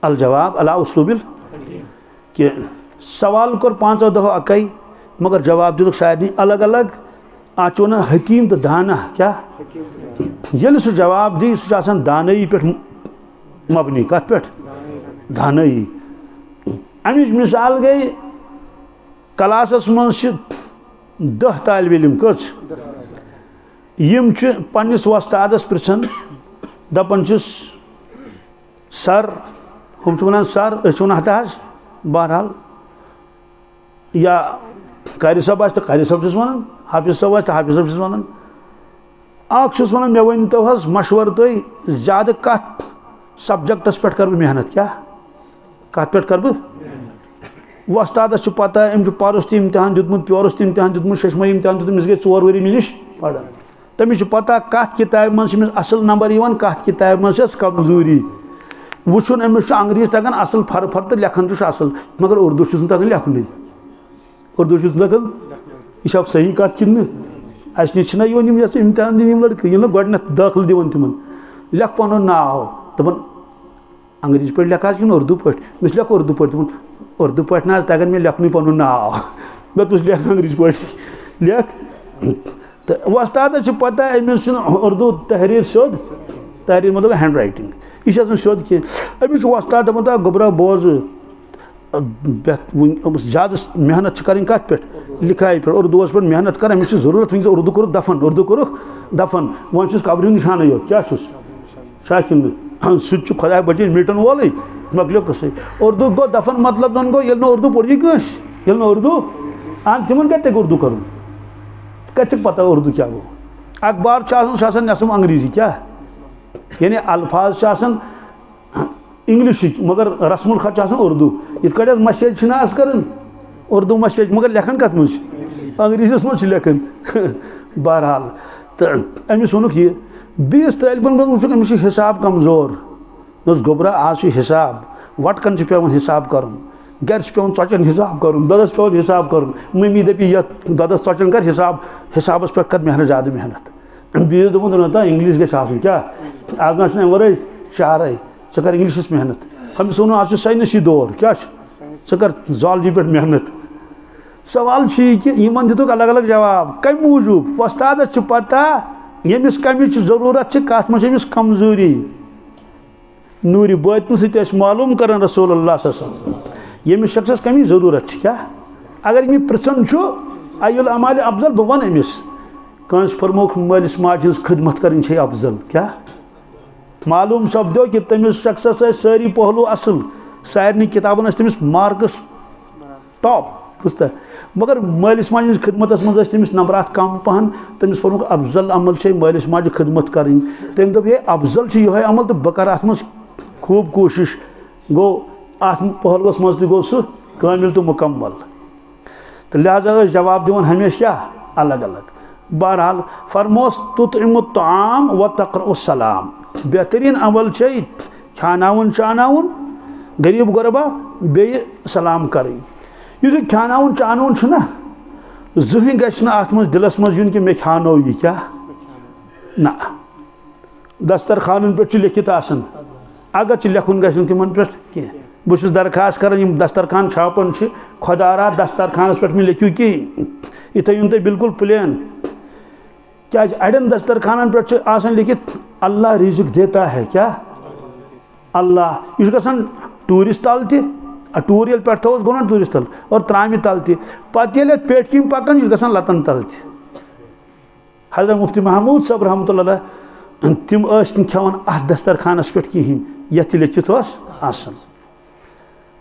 अल जवाब अला उसलूबिल कि सवाल कर 5 दह अकै मगर जवाब दिल सारे अलग अलग आज वन हकीम तो दाना क्या ये सह जवाब दी सह दानई पे मबनी कत पे दानई अमिच मिसाल गई क्लासस मज 10 तालिब इल्म कच यम पन्निस वस्तादस पृछन दपन सर हम वन सर वन हता बहरहाल या कारी सब तो कारी सब वन हाफिज सब तो हाफिज सब वन वन मे वन तो मशवर तुम ज्यादा कत सब्जेक्टस पे कर मेहनत क्या कत पे कर वस्तादस पता अम परस इम्तिहान दितमुत प्योरस इम्तिहान दितमुत शशमा इम्तिहान दितमुत गई 4 वरी मे नश पढ़ान तमिस पता कत किताब मज असल नंबर कत किताब मज कमजोरी वुचुन अमिस अंग्रेज तगान असल फर फर तो लेखन असल मगर उर्दू तगान लेखन उर्दू तगान यह सही कत कि अस नश इम्तिहान दिन लड़के ये गोडनथ दाखिल दिवन तिमन लेख पन नाव दपन अंग्रेज पे लेखा कि उर्दू पे मिस लेख उर्दू पे दपन उर्दू पे ना तगन मे लेखन पन नाव मे तुस लेख अंग्रेज पे लेख तो वस्ताद पता अमिस उर्दू तहरीर सोद तहरीर मतलब हैंड राइटिंग यह सोद कह अमिस वस्ताद दपान गोबरा बोज ज्यादा मेहनत कर कत पे लिखाई पे उर्दूस पे मेहनत कर अमिस जरूरत वह उर्दू कोर दफन उर्दू कोर दफन वन कब्र निशान यो क्या शाकिन सह खुदा बचे मिटन वोल मकलो कस उर्दू गो दफन मतलब जन गो ये उर्दू पढ़ी कस ये उर्दू तिमन कत उर्दू कर कत पता उर्दू क्या गो अखबार नसम अंग्रेजी क्या यानी अल्फाज इंग्लिश मगर रस्मुल खत उर्दू इत कट मैसेज कर उर्दू मैसेज मगर लेखन कत मज अंग्रेजीस मज लेखन बहरहाल तो अमिस वोनुक ये बीस तालिबन वुचुक अमिस हिसाब कमजोर गोबरा आज हिसाब वटकन पेवन हिसाब कर गर पेवन चचन हिसाब कर ददस पेवन हिसाब कर मम्मी दपी ये ददस चचन कर हिसाब हिसाबस पे कर मेहनत ज्यादा मेहनत बीस दोपन इंग्लिश गई क्या आज ना वे शहर च कर इंग्लिशस मेहनत हमिस वो आज साइंसी दौर क्या च कर जॉलजी पे मेहनत सवाल कि इन दितुक अलग अलग जवाब कम मूजूब वस्ताद पता यमिस कमिच जरूरत कत मज कमजोरी नूर बातन सह मालूम कर रसूलुल्लाह यमिस शख्स कमी जरूरत क्या अगर ये पृछन अयुल अमाल अफजल बह वन अमिस कंस फरमोक मालिस माज हज खिदमत कर अफजल क्या मालूम सपदो कि तमिस शख्स सारी पहलू असल सारे किताबन तमिस मार्कस टॉप बुझता मगर मालिस माज हज खिदमत मज तमिस नंबरात कम पहन तमिस फरमोक अफजल अमल मालिस माज खिदमत करें तम दोप ये अफजल यह अमल तो बह कर अत खूब कोशिश गो अत पहलुस मज गो सह कामिल तो मुकम्मल तो लिहाजा जवाब दिवन हमेशा क्या अलग अलग बहरहाल फरमोस तुतइमुत ताम व तक़रउस्सलाम बेहतरीन अमल खानावन चानावन गरीब गुरबा बे सलाम करें यह खानावन चानावन ना जहन गि अत दिलस मज यून कि मे खानो यह क्या ना दस्तरखान पे लिखित अगर लेखुन गि तिमन पे कह बहुत दरखास्त कर दस्तरखान छापन खुदारा दस्तरखानस पे लिखियो कि यह थून तुम बिल्कुल प्लेन क्या अड़न दस्तरखान पे लिखित अल्लाह रिज़्क देता है क्या अल्लाह यह गसान टूरिस्ट तल टूर ये पे थोस गो ना टूरिस्ट तल और त्रामि तल पे पेट किन पकान यह गसान लतन तल हजरत मुफ्ती महमूद साहब रहमतुल्लाह तिम खेवान अत दस्तरखानस पे कहें ये लिखित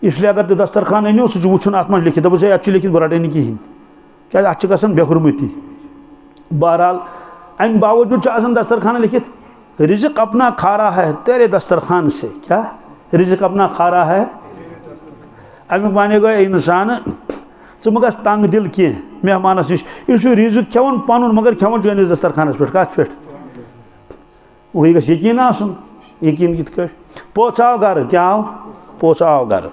इसलिए अगर तुम दस्तरखान अनो सह वुन अत मे लिखित दस अत लिखित बह रटे कहें क्या अत बेहुरमती बहरहाल अम बावजूद दस्तरखान लिखित रिज़्क अपना खा रहा है तेरे दस्तरखान से क्या रिज़्क अपना खा रहा है अमुक माने गो इंसान ग तंग दिल कह मेहमानस नश यह रिज़्क खेवान पन मगर खेवान चैनिस दस्तरखानस पे कत पे वही गस यकीन आसन यकीन कित पोच आव गर क्या आव पोच आव गर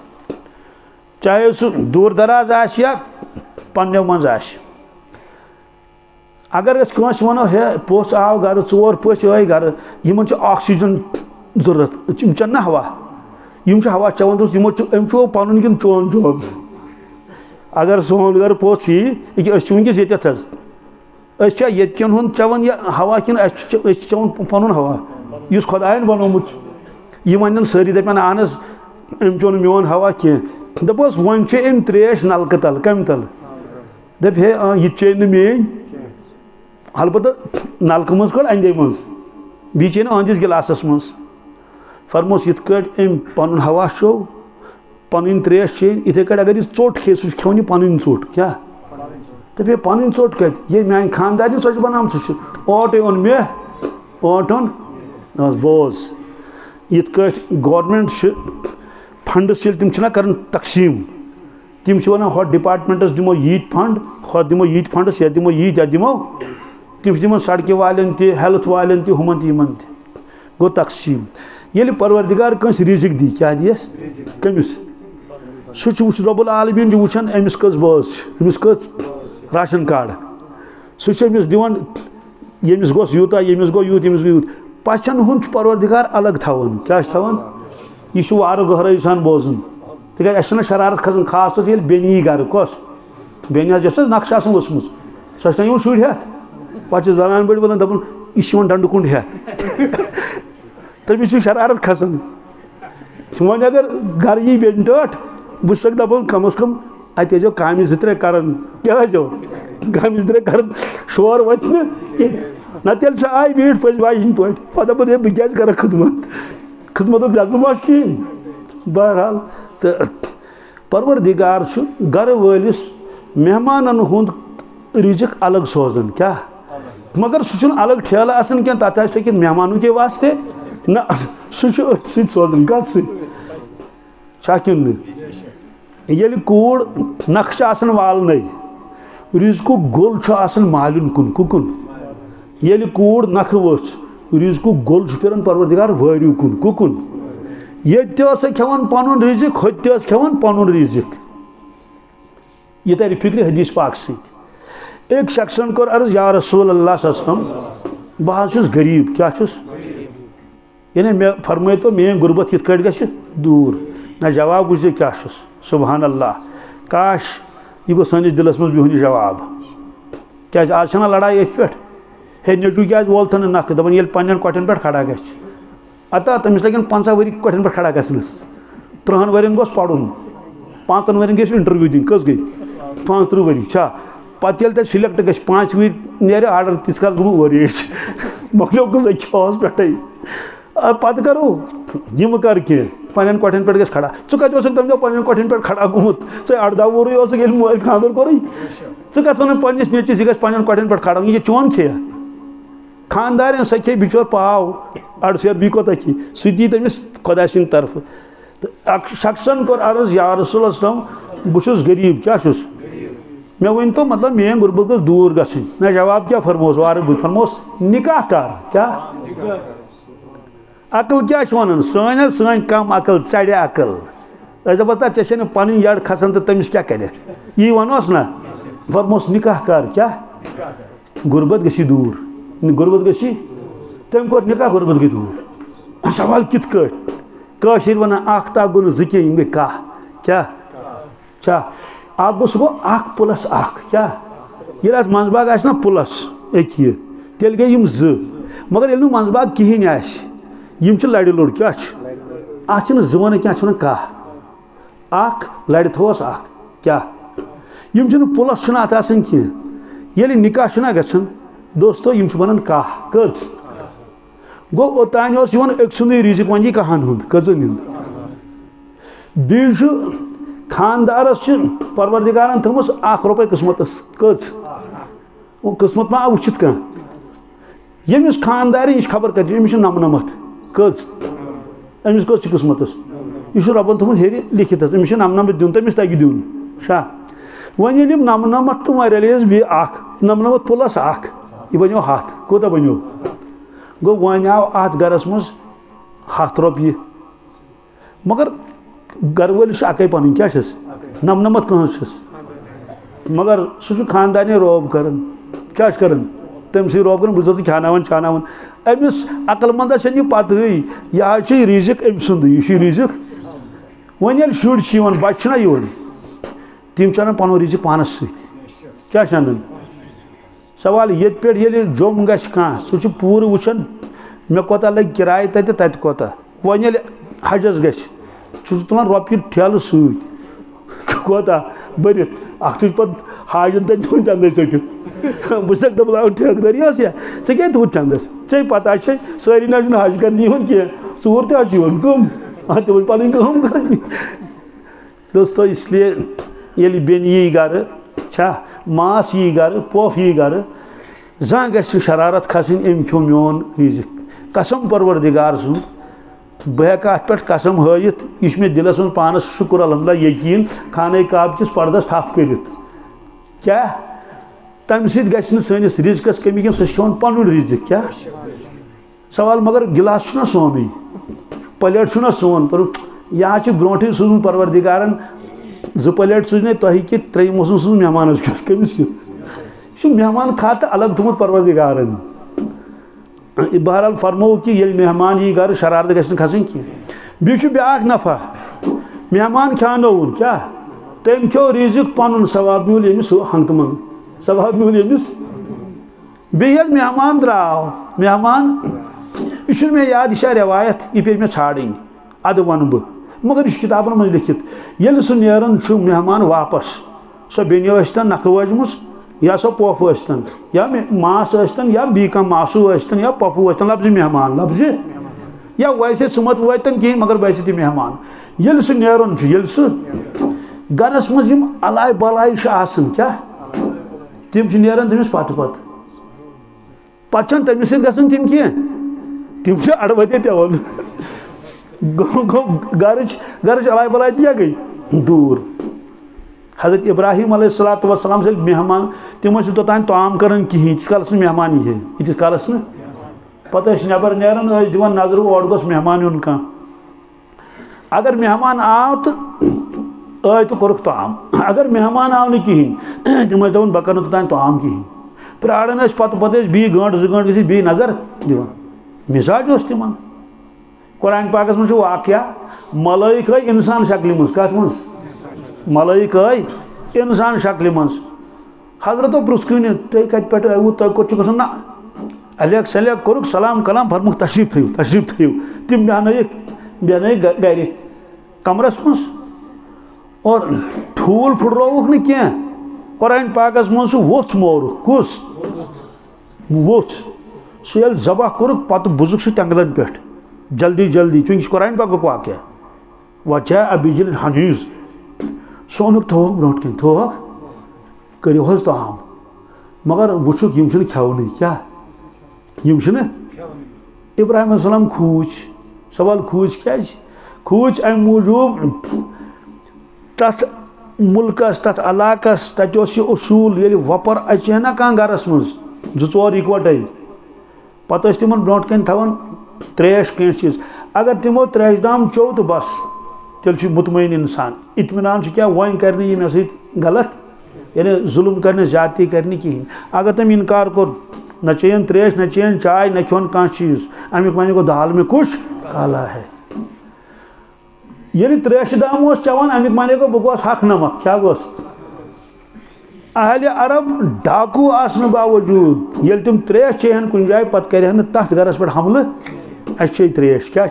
चाहे सह दूर दराज या पन्ने मज अगर कंस वनो हे पोच आव गर 4 पच आई गर इन ऑक्सीजन जरूरत ना हवा हवा चवन तो पन कि चोन अगर सोन गर पोच यी वनकस ये अच्छा येतकन हुन चवन या हवा किन चवन पनुन हवा युस खुदायन बनोमुत ये वन सारी दपन अहनस अम चोन मोन हवा कह दपस वन अम त्रेश नलक तल कम तल दप हे यह चे मेन अलबत् नलक मज कड़ अंदे मज बी चे अहंदिस गिलासस मज फरमोस यथ अम पन हवा चो पन त्रेश चे इथे कट अगर यह चोट खे सह खेवन पन चोट क्या दपे पन चोट कत ये मान खानदानी सह बनाम ओट ओन मे ओट ओन बोज यथ गवर्नमेंट फंड्स तिम कर तकसीम तिम वन हो डिपार्टमेंटस दिमो यीत फंड हो दिमो यीत फंड्स या दिमो यीत या दिमो तिम दिमो सड़क वालन त हेल्थ वालन त हुमन तमन गो तकसीम ये परवरदिगार कंस रिजिक दी क्या दियस कमिस सह रब्बुल आलमीन वुचन अमिस कस बोज अमिस कस राशन कार्ड सह अमिस दिवन यमिस गोस यूता यमिस गो यूत यमिस गो यूत पचन हुंद परवरदिगार अलग थवन क्या थवन यह वार गहराई सान बोजन तक शरारत खसान खास तौर ये बेनी गर कस बेन जस नक्शा वसम सह शुर हेत पे जनान बड़ वन दपन यह डंड कुंड हेत तमिस शरारत खसान वन अगर गर यी बेन टट बह दपान कम अज कम अत काम जो त्रे कर क्या काम जो त्रे कर शोर वत ना तेल सह आय मीठ पज बाइन पे दपान है बह क्या कर खदमत जज्बह मा कहें बहरहाल तो परवरदिगार गर वलिस मेहमान हुंद रिजिक अलग सोजन क्या मगर सह अलग ठेल आसान क्या तथ लगित मेहमानों के वास्ते ना सह सोजन कत सकिन ये कूड़ नक्श वालन रिजक गोल मालिन कुन कुकुन ये कूड़ नख वच रिजक गोल फिर परवरदिगार वारियो कुन कुकुन ये खेवान पन रिजिक होत खेवान पन रिजिक यह तर फिक्र हदीस पाक सत एक शख्सन कर अर्ज या रसूल अल्लाह सल्लम बह गरीब क्या यानी मे फरमाय तो मेन गुरबत यथ गि दूर ना जवाब वुझ क्या सुबहान अल्लाह काश यह गो सनिस दिलस मज बिहुन जवाब क्या आज लड़ाई अथ पे हे नेटू क्या वोलथन नख दपान ये पन्न कटन पे खड़ा ग अता तमिस लगन 50 वरी कटन पे खड़ा गस 30 वरियन गोस पढ़ुन 5 वरियन गस इंटरव्यू दिन कस गई 35 वरी छा पे ये सिलेक्ट गस 5 वरी नेर आर्डर तिस काल गुम ओर मकलो गस अस पे पत करो यम कर कह पन्न कटन पे गस खड़ा कत तम पन्न कटन पे खड़ा गुमुत षे 18 वोर मोबाइल खानदर कोर कत वन पन्निस नेचिस यह गस पन्न कटन पे खड़ा यह चोन खे खानदार सह खे बिचोर पाव अड़सेर बी कोता खी सह दी तमिस खुदा सिंद तरफ तो शख्सन कोर अर्ज या रसूल बह गरीब क्या मे वन तो मतलब मेन गुरबत गस दूर गई ना जवाब क्या फरमोस वार बुत फरमोस निकाह कर क्या अकल क्या वन सन कम अकल चढ़ अकल दपा ऐसे पन यड़ खसान तो तमिस क्या कर यी वनोस ना फरमोस निकाह कर क्या गुरबत गसी दूर गुरबत गसी तम कोर निकाह गुरबत गई दूर सवाल कित कशिर वन अख गो ज़िके यम गई कह क्या गो सह गो प्लस क्या ये अत मंजबाग ना प्लस अकिए तेल गई यम मगर ये मंजबाग कहें यम लड़ लोड़ क्या अत वन क्या कह लड़ थोस क्या यम प्लस अत आसान कह ये निकाह गन दोस्तों यम वन कह कज गो ओतान एक सुंदे रिजिक वन कहन हुंद कजन हुंद बी खानदारस परवरदिगारन थमस 1 रुपये किस्मतस कज वो किस्मत मा वुचित कह यमिस खानदार यह खबर कत अमिस नमनमत कज अमिस कस किस्मतस यह रबन थमुत हेर लिखित अमिस नमनमत दिन तमिस तगि दिन शा वन ये नमनमत तो रिलीज बी नमनमत प्लस यह बनो 100 कोता बनो गो वन आव अत गरस मज 100 रुपये मगर गर वल अकै पन क्या नमनमत कहस मगर सह खानदानी रोब कर क्या कर तम सी रोब कर बह खाना अमिस अकलमंदस यह पत यह रिजिक अम सुंद यह रिजिक वन ये शुर बच्चे ना तम चन पन रिजिक पानस क्या चंदन सवाल ये पे जोम गश कह सह पूर वुचन मे कोता लग किराय तत कोता वन हजस गश तुलान रोपये ठेल सत कोता भरित अख पे हाजन तक चंदे चटित बस दपान ठेकेदारी या ऐ क्या तुत चंदस ऐ पता सारी ना हज कर कह चूर तम कम तम पन कम कर दोस्तों इसलिए ये बेन यी गर मास यी गर पोफ यी गर जहाँ ग शरारत खसन अम खो मोन रिजिक कसम परवरदिगार सुन बह हेक अत पे कसम हयित यह मे दिलस मज पानस शुक्र अल्हम्दुलिल्लाह यकीन खाने काब किस पर्दस थप कर क्या तम सस रिजकस कमी कह सह खान पन रिजिक क्या सवाल मगर गिलास ना सोन प्लेट ना सोन पर यहाँ ब्रोट सूझ परवरदिगारन 2 प्लेट सूझने तह कि 3 सूझ मेहमान कमिस क्यों मेहमान खात अलग थोमुत परवरदिगारन बहरहाल फरमो कि ये मेहमान यी गर शरारत गि खसन कह बी ब्या नफा मेहमान खानोन क्या तम खो रिजिक पन सवाब मिल यमिस हंग मंग सवाब मिल यमिस बे मेहमान द्राव मेहमान यह मे याद यह रवायत यह पे मे छाड़ी अद वन बह मगर यह किताबन मज लिखित ये सह नेरन मेहमान वापस सो बेन नख वजम या सो पोफ या मास या बी कह मासू या पपू लफ्ज मेहमान लफ्ज या वैसे सुमत वतन कहें मगर वैसे तह मेहमान ये सह नेरन ये सह गरस मज अलाय बलाय क्या तम नेरन तमिस पत तमिस गसन तम कह तम अड़वते पेवन गरच अलाय बलाय क्या गई दूर हजरत इब्राहिम अलैहिस्सलाम से मेहमान तम तोतान ताम कर कहें यीस कालस मेहमान यह यीस कालस न पत नबर नेरान दिवान नजर और गोस मेहमान यून कह अगर मेहमान आव तो कोरुख ताम अगर मेहमान आव न कहें तम दपान बह कर तोतान ताम कहें प्राड़न पत बी गंट 2 गंट गि नजर दिवान मिजाज तिमन कुरान पाकस मज वाक़या मलाइक आई इंसान शक्ल मज कत मज मलाइक आई इंसान शक्ल मज हजरतो प्रुस्कन तुम कत पे आयु तुम कोत गसन ना अलग सलग कोरुक सलाम कलाम फरमुक तशरीफ थो तम बेहन गर कमरस मज और ठूल फुटरोक न कह कुरान पाकस मज वोच मोरुक कुस वोच सह जबह कोरुक पत बुजुक सह तंगलन पे जल्दी जल्दी चूंकि कुरान पाक वाक़या वजा अबिजिल हनीज सह ओनुक थोक ब्रोट कन थोक करो ताम मगर वुचुक यम खेवन क्या यम इब्राहिम अलैहिस्सलाम खूच सवाल खूच क्या खूच अम मूजूब तथ मुल्कस तथ इलाकस तत उसूल ये वपर अचे ना कह गरस मज 2-4 इकवटे पत तिमन ब्रोट कन थवन त्रेश कह चीज अगर तिमो त्रेश दाम चो तो बस तेल मुतमईन इंसान इत्मीनान क्या वन कर मे सत गलत यानी जुल्म कर ज्यादती कर कहें अगर तम इनकार कोर न चेन त्रेश न चेन चाय न खोन कह चीज अमुक वन गो दाल में कुछ काला है ये त्रेश दाम चवान अमुक माने गो बह हक नमक क्या गोस अहल अरब डाकू आसने बावजूद ये तुम त्रेश चेहन कुन जाए पत कर तथ गरस पे हमल अच्छे त्रेश क्या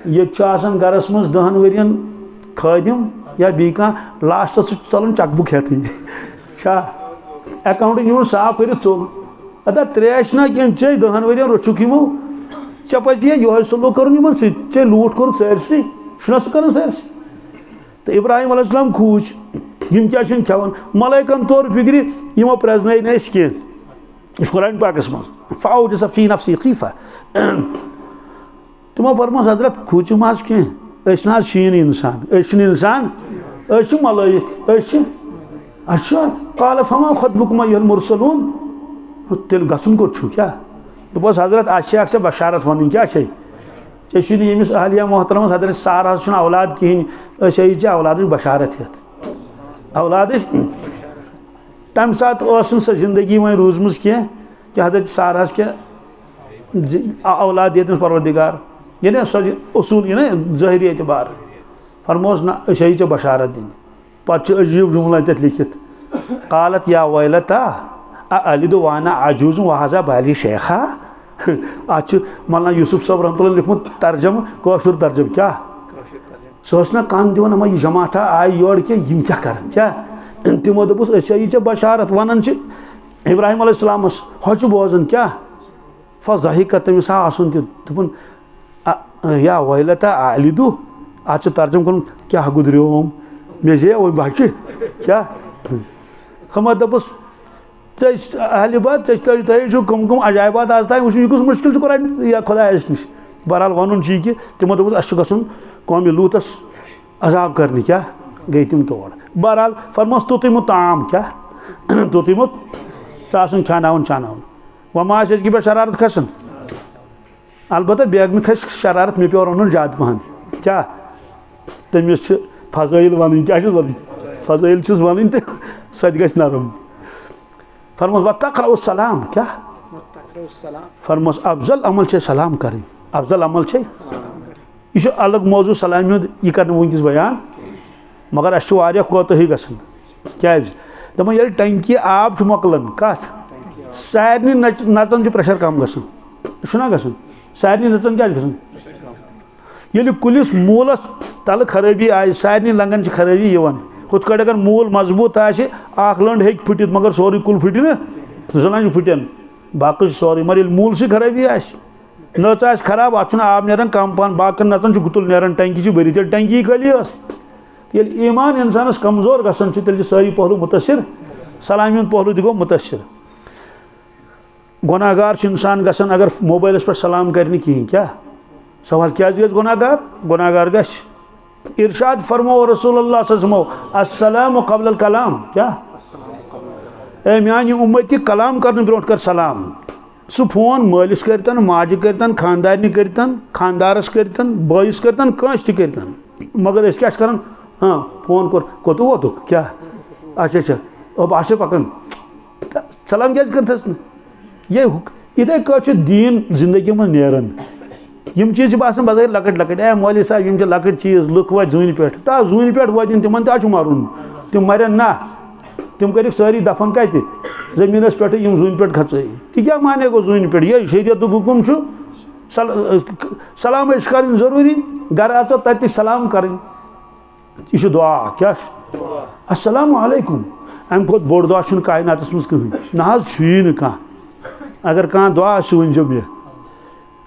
ये गरस मज 10 वरियन खादिम या बी कह लास्ट चलन चकबुक हेत अकाउंट यूं साफ कर चल अदा त्रेश ना कह चे 10 वरियन रोचुक यमो चे पे यह सलूक कर चे लूट कोर सरसी सह कर सरसी तो इब्राहिम अलैहिस्सलाम खूच यम क्या खेवन मलाइकन तौर फिक्र यमो प्रजन कह कुरान पाकस मज फ़ाउजस फ़ी नफ्सी खीफ़ा तमो फरमस हजरत खूच मज कह शीन इंसान मलाइक अच्छा काल फमा खुतबुकुम अय्युहल मुरसलून तेल गसन को क्या दोपस हजरत असे बशारत वन क्या यमिस अहलिया मोहतरम हजरत सारा औलाद कहें चे औलाद बशारत हेत औलाद तम सात सह जिंदगी वो रूजम कह कि हजरत सारा क्या औलाद दियत परवरदिगार यानी सो उसूल ये ज़ाहिरी एतबार फरमोस ना चे बशारत दिन पे अजीब जुमला तथ लिखित कालत या वैलता अलिदु वाना आजूज वहाजा बाली शेखा आज मौलाना यूसुफ साहब रहमतुल्लाह लिखमुत तर्जम कौशुर तर्जम क्या सह कान दिवन हम जमाता आय योर के यम क्या कर क्या तमो दोपुस ये बशारत वन इब्राहिम अलैहिस्सलामस हज बोजन क्या फज़हिक तमिस आसन दोपन या वैलता अलिदु आज तर्जम कर क्या गुजरियोम मे जे वो बच्चे क्या हम दोपुस अहल बात कम कम अजायबात आज तान वो कुछ मुश्किल कुरान या खुदायस नश बहरहाल वन कि तमो दोपुस अस गसन कौम लूतस अजाब करने क्या गई तम तौर बहरहाल फरमस तुतमुत ताम क्या तुतमुत चासन खानावन चानावन वमा कि पे शरारत खसन अलबत्ता बेग में खस शरारत मे पे रन ज्यादा पहन क्या तमिस फजाइल वन क्या वन फजाइल वन तो सह ग नरम फरमस वतक़रउ सलाम क्या फरमस अफजल अमल सलाम करें अफजल अमल यह अलग मौजू सलामी यह कर वनकस बयान मगर अस कोतही गसन क्या दपान ये टंकी आब मोकलन कत सारे नचन प्रेशर कम गना गसन सारे नचन क्या गसन ये कुलिस मूलस तल खराबी आए सारे लंगन खराबी हुत कट अगर मूल मजबूत आख लंड हे फुटित मगर सोरी कुल फुट जन फुटन बाकी सोरी मगर मूल से खराबी नच आ खराब अत आब नान कम पहन बाकी नचन गुतुल नान टंकी भरित टंकी खाली ये ईमान इंसानस कमजोर गसन तेल सारी पहलू मुतासिर सलामी हूं पहलू तक मुतासिर गुनाहगार इंसान गसन अगर मोबाइलस पे सलाम कर कहें क्या सवाल क्या गुनाहगार ग इरशाद फरमो रसूलुल्लाह सल्लल्लाहु अलैहि वसल्लम अस्सलामु क़ब्ल कलाम क्या ए म्यानि उम्मती कलाम करने ब्रोट कर सलाम सह फोन मालिस करतन माज करतन खानदारनी करतन खानदारस करतन बॉइस करतन कंस त करतन मगर क्या कर हाँ फोन कोत वोत क्या अच्छा अब आसे पकन सलाम क्या करतस ये इथे कह दीन जिंदगी में नेरन यम चीज बासान बजाय लकट लकट ए मौली साहब यम लकट चीज लुक वा जून पे ता जून पे वादिन तिमन ता मारुन तिम मरन ना तिम कर सारी दफन कत जमीनस पे यम जून पे खच ती क्या माने गो जून पे ये शरीयत हुकुम सलाम कर जरूरी घर आचो तत सलाम कर यह दुआ क्या अस्सलामु अलैकुम अम खुद बोड़ दुआ कायनात मज कहीं ना कह अगर कह दुआ वन जो मे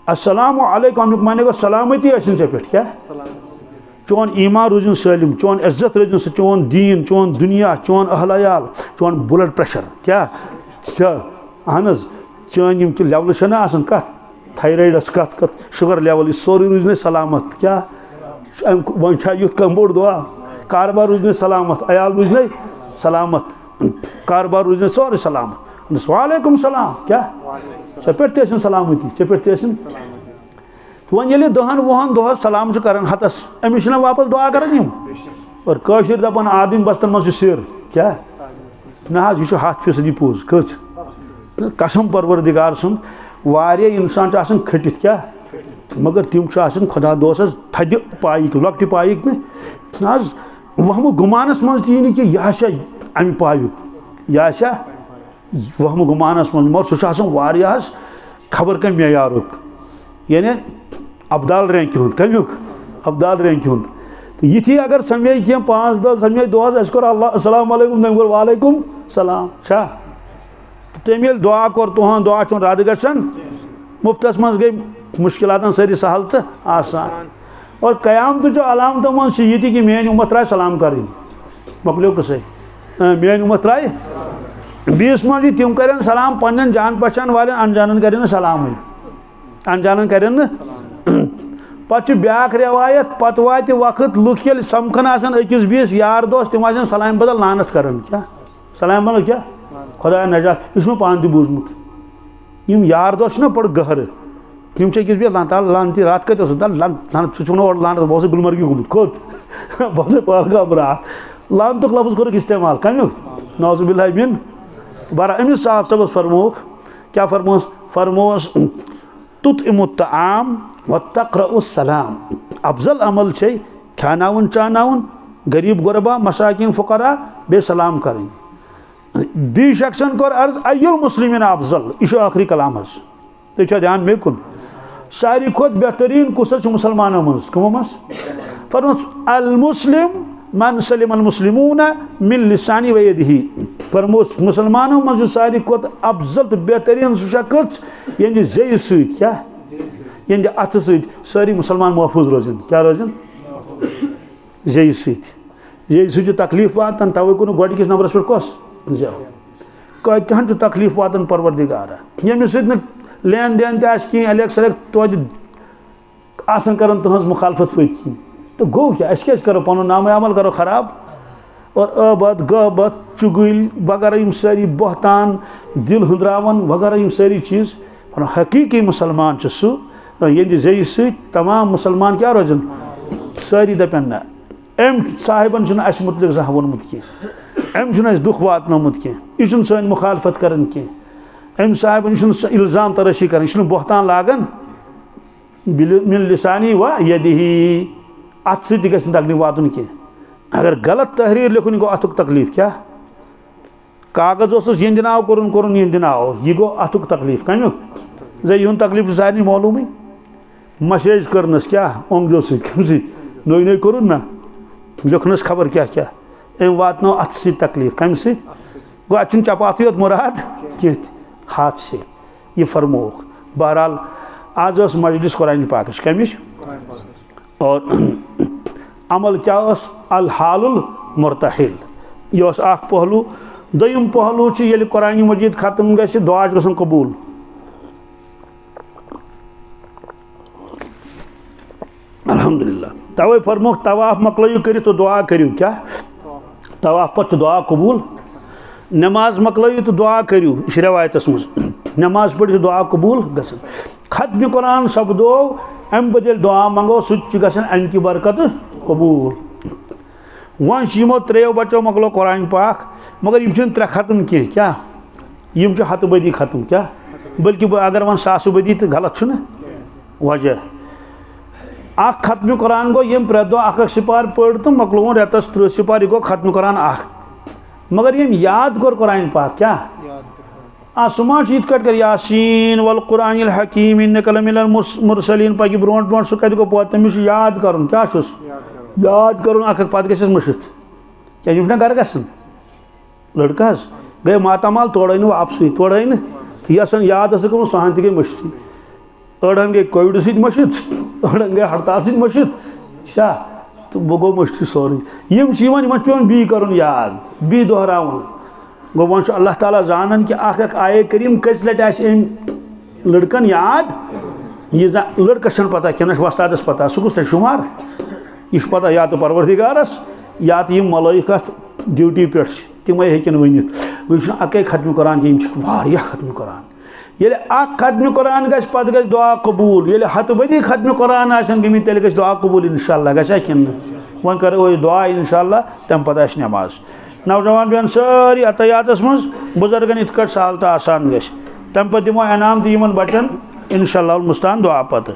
अस्सलामु अलैकुम अमुक माने गो सलामती चे पे क्या चोन ईमान रोजन सलिम चोन इज्जत रोजन चोन दीन चोन दुनिया चोन अहलयाल चोन ब्लड प्रेशर क्या अहन चान लेवल कत थायराइडस कत शुगर लेवल सोरी रोजन सलामत क्या वन युथ कह बोड़ दुआ कारबार रोजन सलामत अयाल रोजन सलामत कारबार रोजन सोरे सलामत वालेकुम सलाम क्या चे पे सलामती चे पे तो वन ये दहन वहन दह सलाम कर हतस अमिस वापस दुआ कर और कशर दपान आदम बस्तन मज सिर क्या ना यह 100% पोज कच कसम परवरदिगार सुन वारिया इंसान खटित क्या मगर तिम खुदा दोस थद पाइक लकट पाइक ना वहम गुमानस मज ती कि यह अमि पायुक यह वहम गुमानस मज मगर सह खबर कम मेयारुक यानी अबदाल रैंक हूँ कमुक अबदाल रैंक हूँ तो ये अगर समे कह 5 दह समे दोहस अस अस्सलाम वालेकुम तम कोर वालेकुम सलाम छा तम ये दुआ कोर तुहन दुआ चुन रद गन मुफ्तस मज गई मुश्किलात सारी सहल तो आसान और क़यामत जो अलामतों मज ये कि मेन उम्मत राय सलाम कर मकलो कसे मेन उम्मत राय बीस मज तम कर सलाम पन्न जान पहचान वाले अनजानन कर सलाम अनजानन कर पे ब्या रिवायत पत वात वक्त लुख ये समखन अकिस बीस यार दोस्त तम सलाम बदल लानत कर क्या सलाम बदल क्या खुदा नजात यह पान तह बूजमुत यार दोस्त ना पड़ गहर तम अकिस बीस लानती रात कत लानत लानत बहुत गुलमर्गी गुमुत खोत बहुत पहलगाम रात लानत लफ्ज कोर इस्तेमाल कमुक नौजुबिल्लाहि मिन बारा अमिस साहब सबस फरमोख क्या फरमोस तुतइमुत ताआम व तक़रउस सलाम अफजल अमल खानावन चानावन गरीब गुरबा मसाकिन फ़ुक़रा बे सलाम करें बी शख्सन कोर अर्ज अयुल मुस्लिमीन अफजल यह आखिरी कलाम हज तो ध्यान मे कुन सारी खुद बेहतरीन कुस मुसलमानों मज कमो मज फरमस अल मुस्लिम मन सलिम अल मुस्लिमून मिन लिसानी व यदिही फरमोस मुसलमानों मज सारी खुद अफजल तो बेहतरीन शख्स ये जे सत क्या ये अथ सारी मुसलमान महफूज रोजन क्या रोजन जे सत तकलीफ वातान तवे कुन गोडकिस नंबरस पे कस जाओ कह तकलीफ वातान परवरदिगारा यमिस सत लेन देन कह अलग सलग तो कर मुखालफत पत कह तो गो क्या क्या करो पन नाम अमल करो खराब और अबत गबत चुगल वगैरह यम सारी बहतान दिल हुंद्रावन वगैरह यम सारी चीज़ हकीकी मुसलमान सह ये जे सत तमाम मुसलमान क्या रोजन सारी दपन ना अम साहिबन अस मुतलिक जहाँ वोनमुत कह अम दुख वातनोमुत कह यह सन मुखालफत कर कह अम साहिबन इल्ज़ाम तराशी कर बहतान लागन मिन लिसानी व यदिही अत सत तकलीफ वातन कह अगर गलत तहरीर लिखुन गो अतुक तकलीफ क्या कागज यहद नाव कोर यहद नाव यह गो अतुक तकलीफ कमुक जे यून तकलीफ सारे मालूम मसेज करनस क्या ओंगजो सम नो नो कोर ना लिखनस खबर क्या क्या अम वातनो अत सत तकलीफ कम सत गो अत चपाती योत मुराद कह हाथ से यह फरमोक बहरहाल आज मजलिस कुरान पाक कमिश और अमल क्या अल हालुल मुर्तहिल यह पहलू दोयम पहलू ये कुरान मजीद खत्म गि दुआ गसन कबूल अल्हम्दुलिल्लाह तवे फरमोक तवाफ मकलू कर तो दुआ करू क्या तवाफ पे दुआ कबूल नमाज मकलू तो दुआ करू यह रवायतस मज नमाज पढ़ दुआ कबूल गसन खत्म कुरान सपदो अम बदल दुआ मंगो सह अम की बरकत कबूल वन यमो त्रेयो बचो मकलो कुरान पाक मगर यम त्रे खत्म कह क्या यम हत बदी खत्म क्या बल्कि अगर वन 100 बदी तो गलत वजह खत्म कुरान गो यम प्रे दो अख सिपार पढ़ तो मकलो रेतस 30 सिपार यह गो खत्म कुरान मगर यम याद कर कुरान पाक क्या सुमा इत कर यासीन वल कुरानिल हकीम इन्नका लमिनल मुरसलीन पकि ब्रोट ब्रोट सह कत गो पोत तमिस याद कर क्या याद कर अख पत गस मशित क्या ना गर ग लड़का गए मातामाल तोड़ आई वापस तोड़ आई तो यह याद कर सहन तह गई मशती अड़न गई कोविड सत मशित अड़न गई हड़ताल सत मशित क्या तो वह गो मशती सोरे यम पे बी कर याद बी दोहरावन गो वन अल्लाह ताला जानन कि अख आये करीम कस लट लड़कन याद यह लड़कस पता क्या वस्तादस पता सह कुछ शुमार यह पता या तो परवरदिगारस या तो यम मलाइकत ड्यूटी पे तमें हेकन वनित वह अके खत्म कुरान कि खत्म कुरान ये खत्म कुरान गस पत गस दुआ कबूल ये हत बदी खत्म कुरान गमी तेल गस दुआ कबूल इंशाअल्लाह गसा कि वन करो दुआ इंशाअल्लाह तम पता नमाज नौजवान बहन सारी अतयातस मज बुजुर्गन इत सहल तो आसान गम पे दिमो इनाम तो इन बचन इंशाअल्लाह मुस्तान दुआ पत।